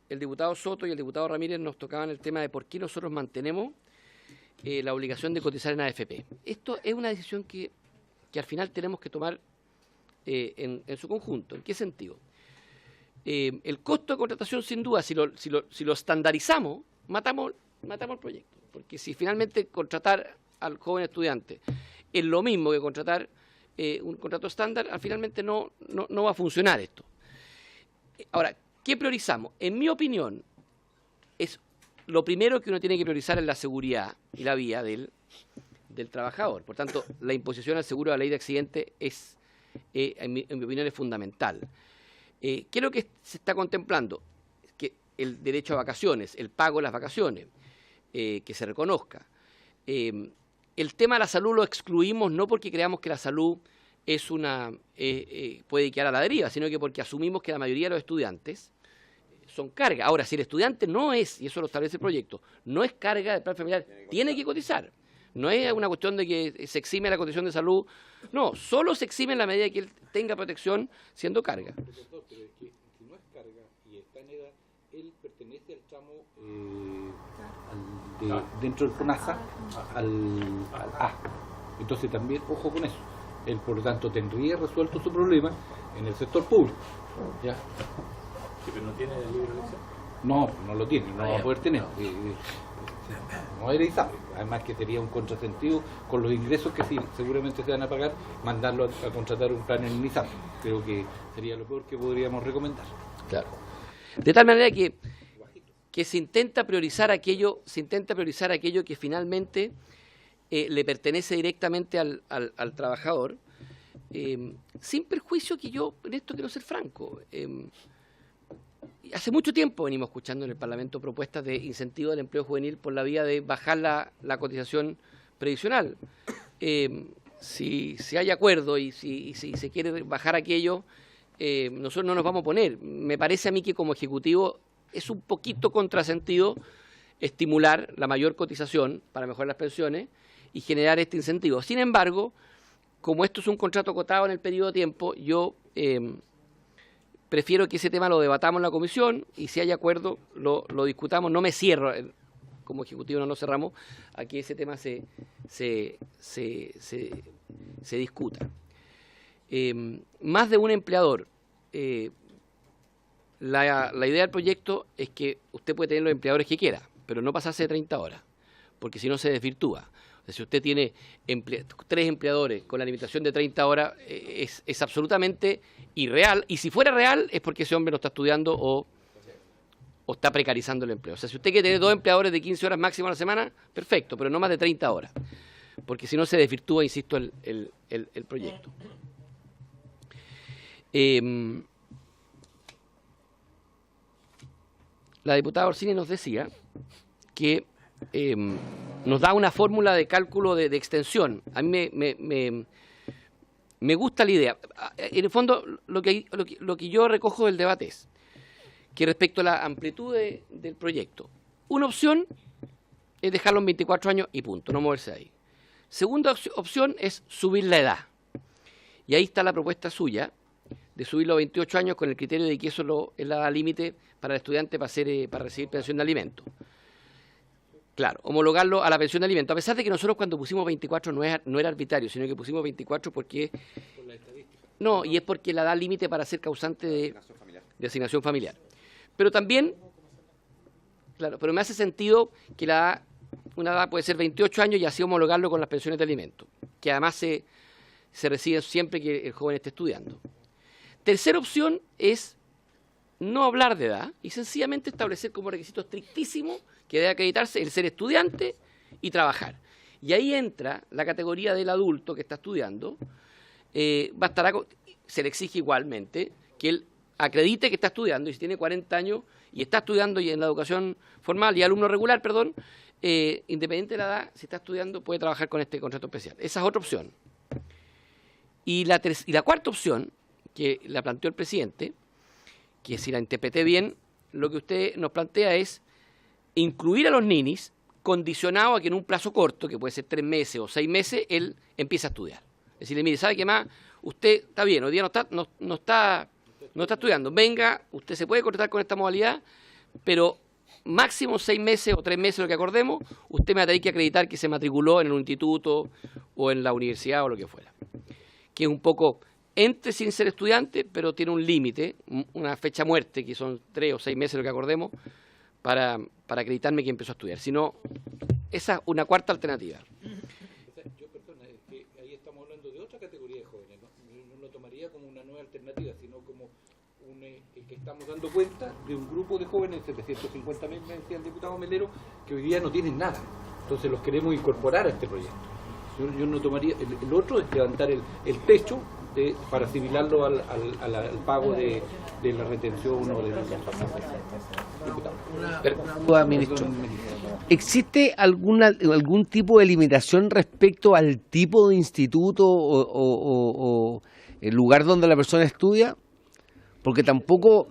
diputado Soto y el diputado Ramírez nos tocaban el tema de por qué nosotros mantenemos la obligación de cotizar en AFP. Esto es una decisión que al final tenemos que tomar en su conjunto. ¿En qué sentido? El costo de contratación, sin duda, si lo estandarizamos, matamos el proyecto. Porque si finalmente contratar al joven estudiante es lo mismo que contratar un contrato estándar, finalmente no va a funcionar esto. Ahora, ¿qué priorizamos? En mi opinión, es lo primero que uno tiene que priorizar es la seguridad y la vía del trabajador. Por tanto, la imposición al seguro de la ley de accidente en mi opinión, es fundamental. ¿Qué es lo que se está contemplando? Que el derecho a vacaciones, el pago de las vacaciones, que se reconozca. El tema de la salud lo excluimos no porque creamos que la salud puede quedar a la deriva, sino que porque asumimos que la mayoría de los estudiantes son carga. Ahora, si el estudiante no es, y eso lo establece el proyecto, no es carga del plan familiar, tiene que cotizar. No es una cuestión de que se exime la condición de salud, no, solo se exime en la medida que él tenga protección siendo carga. Pero es que si no es carga y está en edad, él pertenece al tramo dentro del FONASA al A. Entonces también, ojo con eso. Él, por lo tanto, tendría resuelto su problema en el sector público. ¿Ya? Sí, pero no tiene el libre elección. No lo tiene, no va a poder tener. No era Isabel. Además que sería un contrasentido con los ingresos que sí, seguramente se van a pagar, mandarlo a contratar un plan en ISAP. Creo que sería lo peor que podríamos recomendar. Claro. De tal manera que se intenta priorizar aquello que finalmente le pertenece directamente al trabajador, sin perjuicio que yo, en esto quiero ser franco, hace mucho tiempo venimos escuchando en el Parlamento propuestas de incentivo del empleo juvenil por la vía de bajar la cotización previsional. Si hay acuerdo y si se quiere bajar aquello, nosotros no nos vamos a oponer. Me parece a mí que como Ejecutivo es un poquito contrasentido estimular la mayor cotización para mejorar las pensiones y generar este incentivo. Sin embargo, como esto es un contrato acotado en el periodo de tiempo, yo prefiero que ese tema lo debatamos en la comisión y si hay acuerdo lo discutamos. No me cierro, como Ejecutivo no nos cerramos, a que ese tema se discuta. Más de un empleador. La idea del proyecto es que usted puede tener los empleadores que quiera, pero no pasarse de 30 horas, porque si no se desvirtúa. O sea, si usted tiene 3 empleadores con la limitación de 30 horas, es absolutamente irreal, y si fuera real es porque ese hombre no está estudiando o está precarizando el empleo. O sea, si usted quiere tener 2 empleadores de 15 horas máximo a la semana, perfecto, pero no más de 30 horas, porque si no se desvirtúa, insisto, el proyecto. La diputada Orsini nos decía que nos da una fórmula de cálculo de extensión. A mí me gusta la idea. En el fondo, lo que yo recojo del debate es que respecto a la amplitud del proyecto, una opción es dejarlo en 24 años y punto, no moverse de ahí. Segunda opción es subir la edad. Y ahí está la propuesta suya de subirlo a 28 años con el criterio de que eso es la edad límite para el estudiante para recibir pensión de alimento. Claro, homologarlo a la pensión de alimento, a pesar de que nosotros cuando pusimos 24 no era arbitrario, sino que pusimos 24 porque... No, y es porque la edad límite para ser causante de asignación familiar. Pero también, claro, pero me hace sentido que una edad puede ser 28 años y así homologarlo con las pensiones de alimento, que además se reciben siempre que el joven esté estudiando. Tercera opción es no hablar de edad y sencillamente establecer como requisito estrictísimo que debe acreditarse el ser estudiante y trabajar. Y ahí entra la categoría del adulto que está estudiando, se le exige igualmente que él acredite que está estudiando, y si tiene 40 años y está estudiando y en la educación formal y alumno regular, perdón, independiente de la edad, si está estudiando puede trabajar con este contrato especial. Esa es otra opción. Y la cuarta opción, que la planteó el presidente, que si la interpreté bien, lo que usted nos plantea es incluir a los ninis condicionado a que en un plazo corto, que puede ser 3 meses o 6 meses, él empieza a estudiar. Decirle, mire, ¿sabe qué más? Usted está bien, hoy día no está estudiando. Venga, usted se puede contratar con esta modalidad, pero máximo 6 meses o 3 meses, lo que acordemos, usted me va a tener que acreditar que se matriculó en un instituto o en la universidad o lo que fuera. Que es un poco entre sin ser estudiante, pero tiene un límite, una fecha muerte, que son 3 o 6 meses, lo que acordemos, para acreditarme que empezó a estudiar. Si no, esa es una cuarta alternativa. Ahí estamos hablando de otra categoría de jóvenes, ¿no? No lo tomaría como una nueva alternativa, sino como que estamos dando cuenta de un grupo de jóvenes, 750.000, me decía el diputado Melero, que hoy día no tienen nada. Entonces los queremos incorporar a este proyecto. Yo no tomaría, el otro es levantar el techo para asimilarlo al pago de la retención o de la Una ministro. ¿Existe algún tipo de limitación respecto al tipo de instituto o el lugar donde la persona estudia? Porque tampoco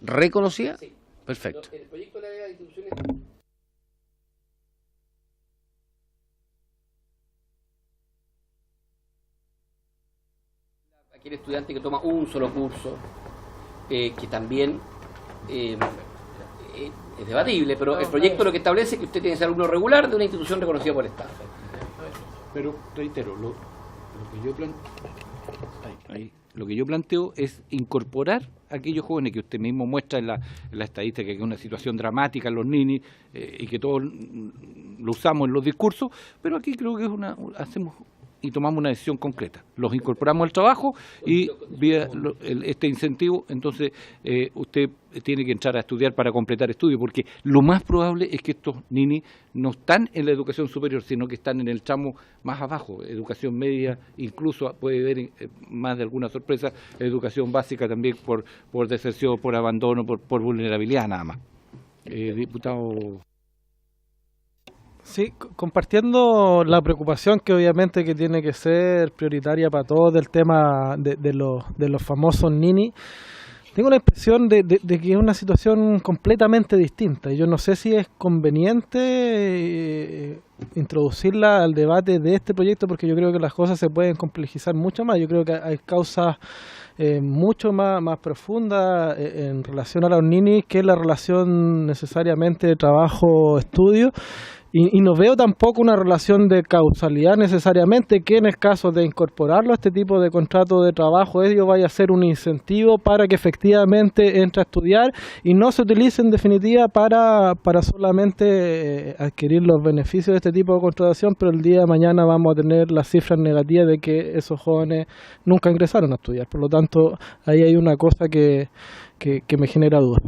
reconocía. Perfecto. El proyecto de la instituciones. Aquel estudiante que toma un solo curso, que también es debatible, pero el proyecto lo que establece es que usted tiene que ser alumno regular de una institución reconocida por el Estado. Pero, reitero, lo que yo planteo es incorporar a aquellos jóvenes que usted mismo muestra en la estadística, que es una situación dramática en los ninis y que todos lo usamos en los discursos, pero aquí creo que hacemos y tomamos una decisión concreta. Los incorporamos al trabajo y vía este incentivo, entonces usted tiene que entrar a estudiar para completar estudios, porque lo más probable es que estos ninis no están en la educación superior, sino que están en el tramo más abajo, educación media, incluso puede haber más de alguna sorpresa, educación básica también por deserción, por abandono, por vulnerabilidad nada más. Diputado... Sí, compartiendo la preocupación que obviamente que tiene que ser prioritaria para todos del tema de los famosos ninis, tengo la impresión de que es una situación completamente distinta. Y yo no sé si es conveniente introducirla al debate de este proyecto, porque yo creo que las cosas se pueden complejizar mucho más. Yo creo que hay causas mucho más profundas en relación a los ninis que la relación necesariamente trabajo-estudio. Y no veo tampoco una relación de causalidad necesariamente que en el caso de incorporarlo a este tipo de contrato de trabajo ello vaya a ser un incentivo para que efectivamente entre a estudiar y no se utilice en definitiva para solamente adquirir los beneficios de este tipo de contratación, pero el día de mañana vamos a tener las cifras negativas de que esos jóvenes nunca ingresaron a estudiar. Por lo tanto, ahí hay una cosa que me genera dudas.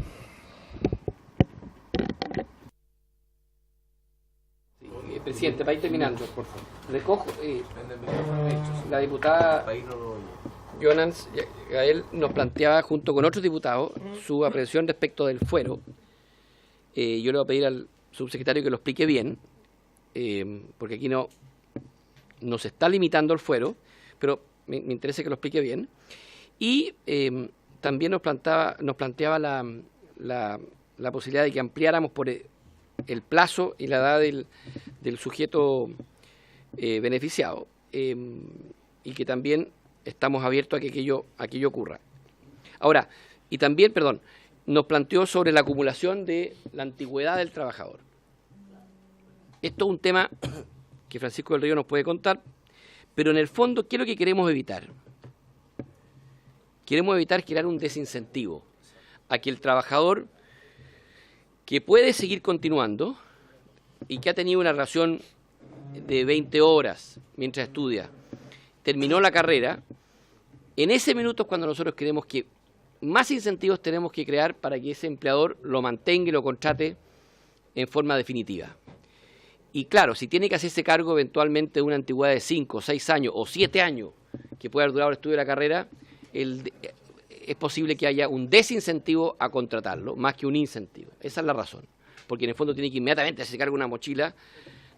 Presidente, para ir terminando, por favor. Recojo, la diputada Jonans Gael nos planteaba junto con otros diputados su apreciación respecto del fuero. Yo le voy a pedir al subsecretario que lo explique bien, porque aquí no se está limitando el fuero, pero me interesa que lo explique bien. Y también nos planteaba la posibilidad de que ampliáramos por el plazo y la edad del sujeto beneficiado, y que también estamos abiertos a que aquello ocurra. Ahora, y también, nos planteó sobre la acumulación de la antigüedad del trabajador. Esto es un tema que Francisco del Río nos puede contar, pero en el fondo, ¿qué es lo que queremos evitar? Queremos evitar crear un desincentivo a que el trabajador que puede seguir continuando y que ha tenido una relación de 20 horas mientras estudia, terminó la carrera, en ese minuto es cuando nosotros creemos que más incentivos tenemos que crear para que ese empleador lo mantenga y lo contrate en forma definitiva. Y claro, si tiene que hacerse cargo eventualmente de una antigüedad de 5, 6 años o 7 años que pueda haber durado el estudio de la carrera, es posible que haya un desincentivo a contratarlo, más que un incentivo. Esa es la razón. Porque en el fondo tiene que inmediatamente hacerse cargo de una mochila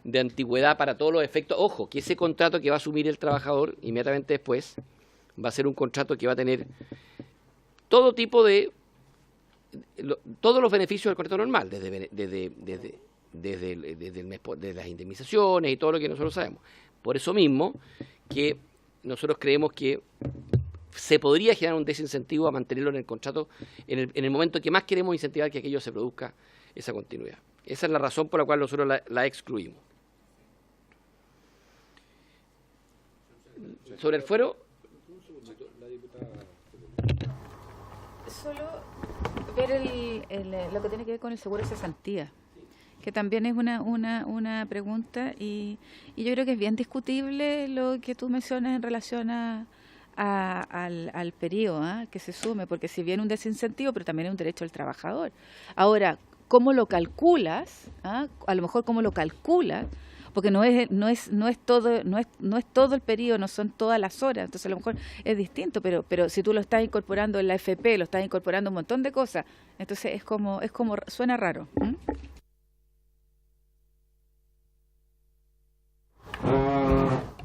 de antigüedad para todos los efectos. Ojo, que ese contrato que va a asumir el trabajador inmediatamente después va a ser un contrato que va a tener todo tipo de... todos los beneficios del contrato normal, desde el mes, de las indemnizaciones y todo lo que nosotros sabemos. Por eso mismo que nosotros creemos que se podría generar un desincentivo a mantenerlo en el contrato en el momento que más queremos incentivar que aquello se produzca esa continuidad. Esa es la razón por la cual nosotros la excluimos. Sobre el fuero... Solo ver lo que tiene que ver con el seguro de cesantía, que también es una pregunta y yo creo que es bien discutible lo que tú mencionas en relación al periodo que se sume, porque si bien un desincentivo, pero también es un derecho del trabajador. Ahora, ¿cómo lo calculas? A lo mejor cómo lo calculas, porque no es todo el periodo, no son todas las horas, entonces a lo mejor es distinto, pero si tú lo estás incorporando en la FP, lo estás incorporando un montón de cosas, entonces es como suena raro.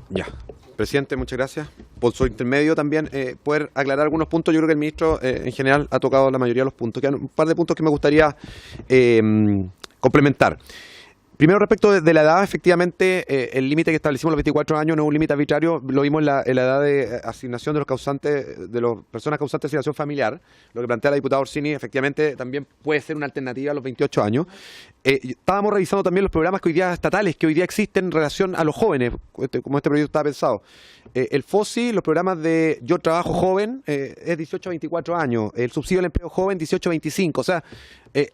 Ya. Presidente, muchas gracias. Por su intermedio también poder aclarar algunos puntos. Yo creo que el ministro en general ha tocado la mayoría de los puntos. Quedan un par de puntos que me gustaría complementar. Primero, respecto de la edad, efectivamente, el límite que establecimos, los 24 años, no es un límite arbitrario. Lo vimos en la edad de asignación de los causantes, de las personas causantes de asignación familiar. Lo que plantea la diputada Orsini, efectivamente, también puede ser una alternativa a los 28 años. Estábamos revisando también los programas que hoy día estatales, que hoy día existen en relación a los jóvenes, como este proyecto está pensado. El FOSI, los programas de Yo Trabajo Joven, es 18 a 24 años. El subsidio al empleo joven, 18 a 25. O sea,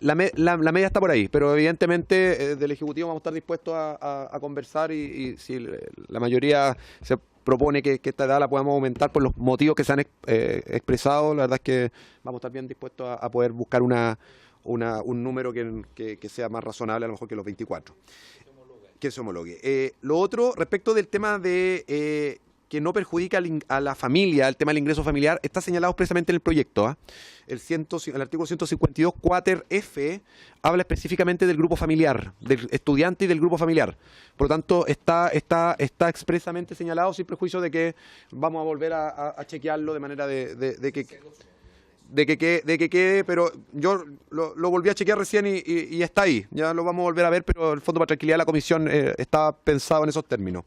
la media está por ahí, pero evidentemente del Ejecutivo vamos a estar dispuestos a conversar y si la mayoría se propone que esta edad la podamos aumentar por los motivos que se han expresado, la verdad es que vamos a estar bien dispuestos a poder buscar un número que sea más razonable a lo mejor que los 24. Que se homologue. Lo otro, respecto del tema de que no perjudica a la familia, el tema del ingreso familiar, está señalado expresamente en el proyecto. El artículo 152, cuater F, habla específicamente del grupo familiar, del estudiante y del grupo familiar. Por lo tanto, está expresamente señalado, sin prejuicio de que vamos a volver a chequearlo de manera de que quede, pero yo lo volví a chequear recién y está ahí. Ya lo vamos a volver a ver, pero el Fondo para Tranquilidad de la Comisión está pensado en esos términos.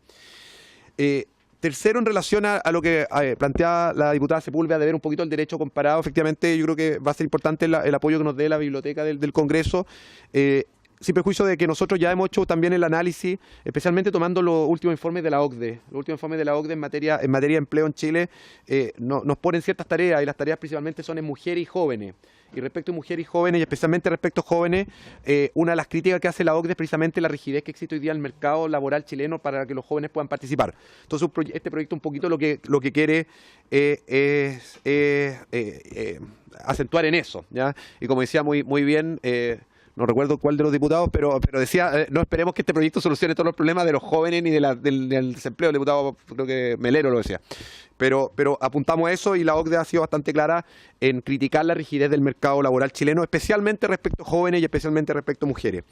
Tercero, en relación a lo que plantea la diputada Sepúlveda de ver un poquito el derecho comparado, efectivamente yo creo que va a ser importante el apoyo que nos dé la biblioteca del Congreso, sin perjuicio de que nosotros ya hemos hecho también el análisis, especialmente tomando los últimos informes de la OCDE. Los últimos informes de la OCDE en materia de empleo en Chile nos ponen ciertas tareas, y las tareas principalmente son en mujeres y jóvenes. Y respecto a mujeres y jóvenes, y especialmente respecto a jóvenes, una de las críticas que hace la OCDE es precisamente la rigidez que existe hoy día en el mercado laboral chileno para que los jóvenes puedan participar. Entonces, este proyecto un poquito lo que quiere es acentuar en eso, ¿ya? Y como decía muy bien, no recuerdo cuál de los diputados, pero decía, no esperemos que este proyecto solucione todos los problemas de los jóvenes ni del desempleo. El diputado, creo que Melero lo decía. Pero apuntamos a eso y la OCDE ha sido bastante clara en criticar la rigidez del mercado laboral chileno, especialmente respecto a jóvenes y especialmente respecto a mujeres.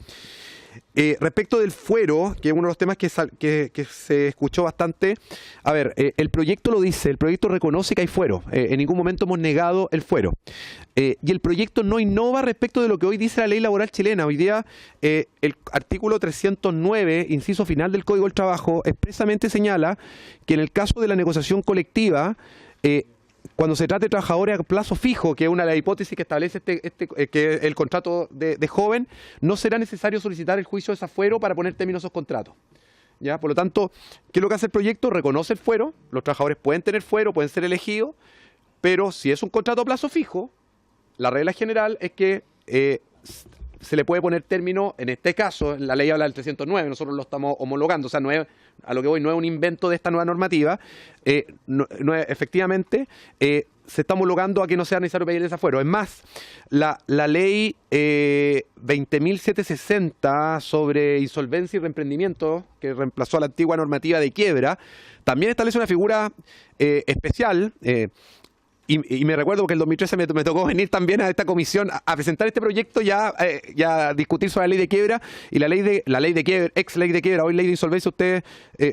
Respecto del fuero, que es uno de los temas que se escuchó bastante, a ver, el proyecto lo dice, el proyecto reconoce que hay fuero, en ningún momento hemos negado el fuero, y el proyecto no innova respecto de lo que hoy dice la ley laboral chilena. Hoy día el artículo 309, inciso final del Código del Trabajo, expresamente señala que en el caso de la negociación colectiva, cuando se trata de trabajadores a plazo fijo, que es una de las hipótesis que establece que el contrato de joven, no será necesario solicitar el juicio de desafuero para poner término a esos contratos. ¿Ya? Por lo tanto, ¿qué es lo que hace el proyecto? Reconoce el fuero, los trabajadores pueden tener fuero, pueden ser elegidos, pero si es un contrato a plazo fijo, la regla general es que se le puede poner término, en este caso, la ley habla del 309, nosotros lo estamos homologando, o sea, no es, a lo que voy, no es un invento de esta nueva normativa, efectivamente, se está homologando a que no sea necesario pedir desafuero. Es más, la ley 20.760 sobre insolvencia y reemprendimiento, que reemplazó a la antigua normativa de quiebra, también establece una figura especial. Y me recuerdo que el 2013 me tocó venir también a esta comisión a presentar este proyecto, ya a discutir sobre la ley de quiebra y la ley de quiebra, ex ley de quiebra, hoy ley de insolvencia. Ustedes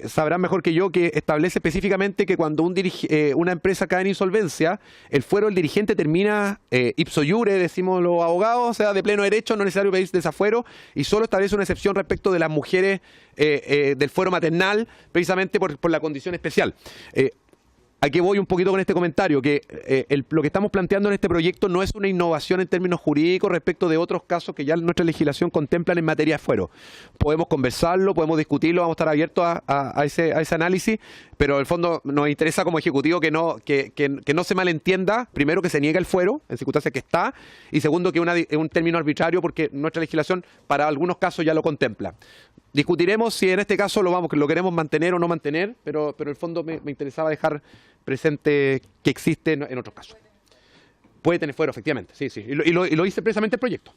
sabrán mejor que yo que establece específicamente que cuando una empresa cae en insolvencia, el fuero del dirigente termina ipso iure, decimos los abogados, o sea, de pleno derecho, no es necesario pedir desafuero, y solo establece una excepción respecto de las mujeres del fuero maternal, precisamente por la condición especial. ¿A qué voy un poquito con este comentario? Que lo que estamos planteando en este proyecto no es una innovación en términos jurídicos respecto de otros casos que ya nuestra legislación contemplan en materia de fuero. Podemos conversarlo, podemos discutirlo, vamos a estar abiertos a ese análisis, pero en el fondo nos interesa como Ejecutivo que no se malentienda, primero que se niegue el fuero, en circunstancias que está, y segundo que es un término arbitrario porque nuestra legislación para algunos casos ya lo contempla. Discutiremos si en este caso lo queremos mantener o no mantener, pero en el fondo me interesaba dejar presente que existe en otros casos. Puede tener fuero, efectivamente, sí. Y lo dice precisamente el proyecto.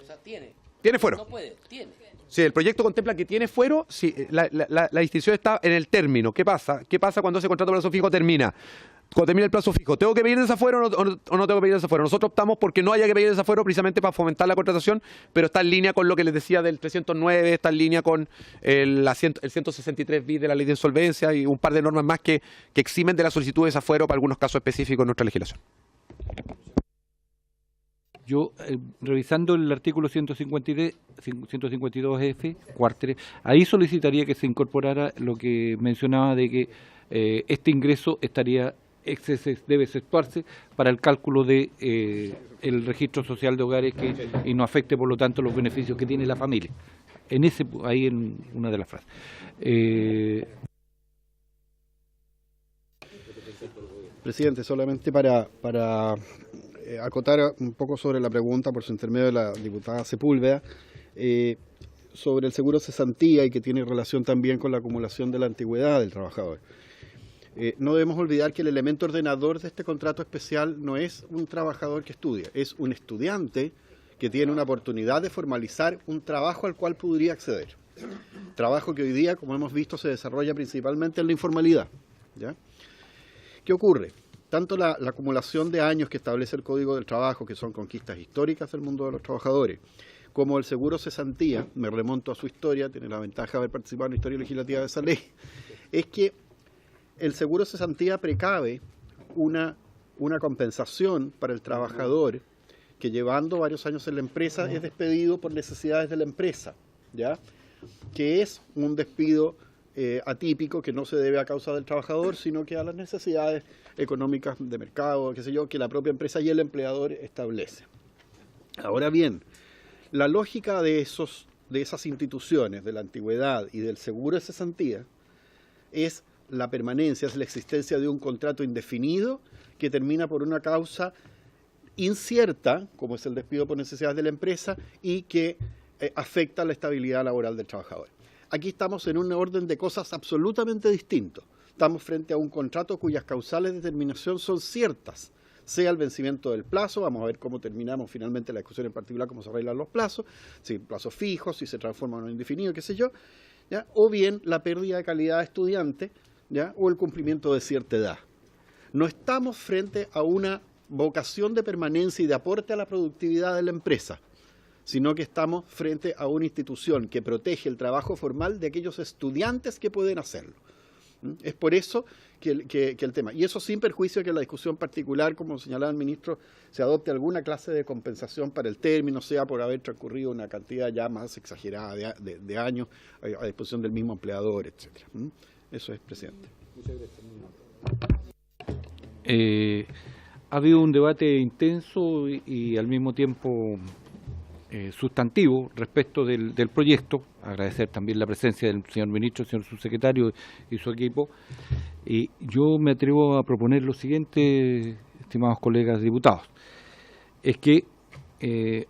O sea, tiene. Tiene fuero. No puede, tiene. Sí, el proyecto contempla que tiene fuero, sí, la distinción está en el término. ¿Qué pasa? ¿Qué pasa cuando ese contrato de plazo fijo termina? Cuando termina el plazo fijo, ¿tengo que pedir desafuero o no tengo que pedir desafuero? Nosotros optamos porque no haya que pedir desafuero precisamente para fomentar la contratación, pero está en línea con lo que les decía del 309, está en línea con el 163 bis de la ley de insolvencia y un par de normas más que eximen de la solicitud de desafuero para algunos casos específicos en nuestra legislación. Yo, revisando el artículo 152F, cuartere, ahí solicitaría que se incorporara lo que mencionaba de que este ingreso debe exceptuarse para el cálculo de el registro social de hogares y no afecte, por lo tanto, los beneficios que tiene la familia. Ahí en una de las frases. Presidente, solamente para acotar un poco sobre la pregunta por su intermedio de la diputada Sepúlveda, sobre el seguro cesantía y que tiene relación también con la acumulación de la antigüedad del trabajador. No debemos olvidar que el elemento ordenador de este contrato especial no es un trabajador que estudia, es un estudiante que tiene una oportunidad de formalizar un trabajo al cual podría acceder. Trabajo que hoy día, como hemos visto, se desarrolla principalmente en la informalidad, ¿ya? ¿Qué ocurre? Tanto la acumulación de años que establece el Código del Trabajo, que son conquistas históricas del mundo de los trabajadores, como el seguro cesantía, me remonto a su historia, tiene la ventaja de haber participado en la historia legislativa de esa ley, es que el seguro cesantía precave una compensación para el trabajador que llevando varios años en la empresa es despedido por necesidades de la empresa, ¿ya? Que es un despido atípico que no se debe a causa del trabajador, sino que a las necesidades económicas de mercado, qué sé yo, que la propia empresa y el empleador establece. Ahora bien, la lógica de esas instituciones, de la antigüedad y del seguro de cesantía, es la permanencia, es la existencia de un contrato indefinido que termina por una causa incierta, como es el despido por necesidades de la empresa, y que afecta la estabilidad laboral del trabajador. Aquí estamos en un orden de cosas absolutamente distinto. Estamos frente a un contrato cuyas causales de terminación son ciertas, sea el vencimiento del plazo, vamos a ver cómo terminamos finalmente la discusión en particular, cómo se arreglan los plazos, si plazos fijos, si se transforma en un indefinido, qué sé yo, ¿ya? O bien la pérdida de calidad de estudiante, ¿ya? O el cumplimiento de cierta edad. No estamos frente a una vocación de permanencia y de aporte a la productividad de la empresa, sino que estamos frente a una institución que protege el trabajo formal de aquellos estudiantes que pueden hacerlo. Es por eso que el tema, y eso sin perjuicio de que en la discusión particular, como señalaba el ministro, se adopte alguna clase de compensación para el término, sea por haber transcurrido una cantidad ya más exagerada de años a disposición del mismo empleador, etcétera. Eso es, presidente. Muchas gracias. Ha habido un debate intenso y al mismo tiempo sustantivo respecto del proyecto. Agradecer también la presencia del señor ministro, señor subsecretario y su equipo. Y yo me atrevo a proponer lo siguiente, estimados colegas diputados, es que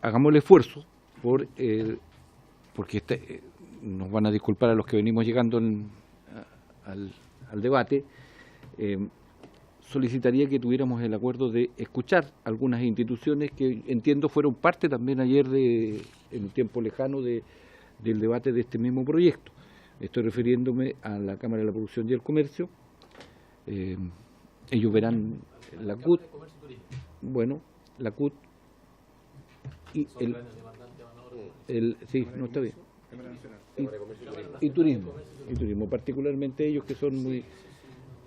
hagamos el esfuerzo porque nos van a disculpar a los que venimos llegando al debate, solicitaría que tuviéramos el acuerdo de escuchar algunas instituciones que entiendo fueron parte también ayer en un tiempo lejano del debate de este mismo proyecto. Estoy refiriéndome a la Cámara de la Producción y el Comercio. Ellos verán la CUT, bueno, la CUT y sí, no está bien. Y turismo, particularmente ellos que son muy...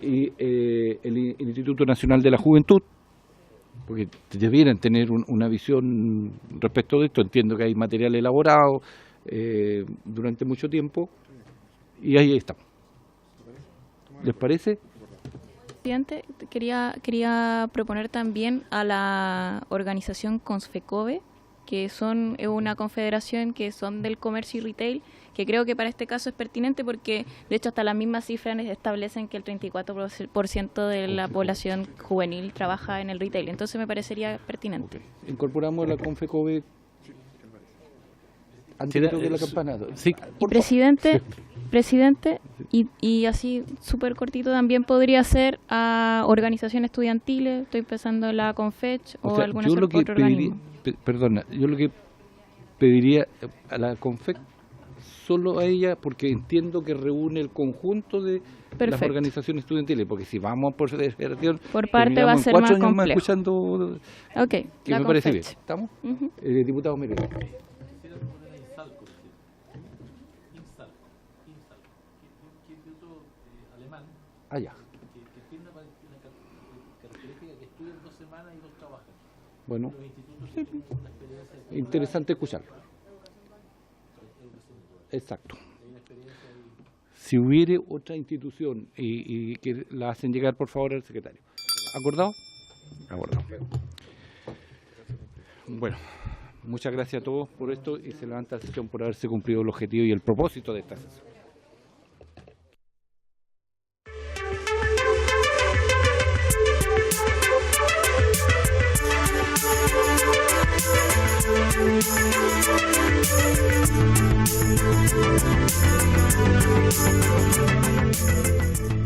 Y el Instituto Nacional de la Juventud, porque debieran tener una visión respecto de esto. Entiendo que hay material elaborado durante mucho tiempo y ahí estamos. ¿Les parece? Presidente, quería proponer también a la organización Consfecobe, que es una confederación que son del comercio y retail, que creo que para este caso es pertinente porque de hecho hasta las mismas cifras establecen que el 34% de la población juvenil trabaja en el retail, entonces me parecería pertinente. Incorporamos la Consfecobe antes de la campana. Sí. Presidente, y así súper cortito también podría ser a organizaciones estudiantiles, estoy pensando en la Confech o algún otro organismo. Perdona, yo lo que pediría a la Confec, solo a ella, porque entiendo que reúne el conjunto de las organizaciones estudiantiles, porque si vamos por federación, por parte va a ser más complejo. Más escuchando, okay, que me parece bien. ¿Estamos? Diputado Merino. Allá. Bueno, interesante escucharlo. Exacto. Si hubiere otra institución y que la hacen llegar, por favor, al secretario. ¿Acordado? Acordado. Bueno, muchas gracias a todos por esto y se levanta la sesión por haberse cumplido el objetivo y el propósito de esta sesión. Thank you.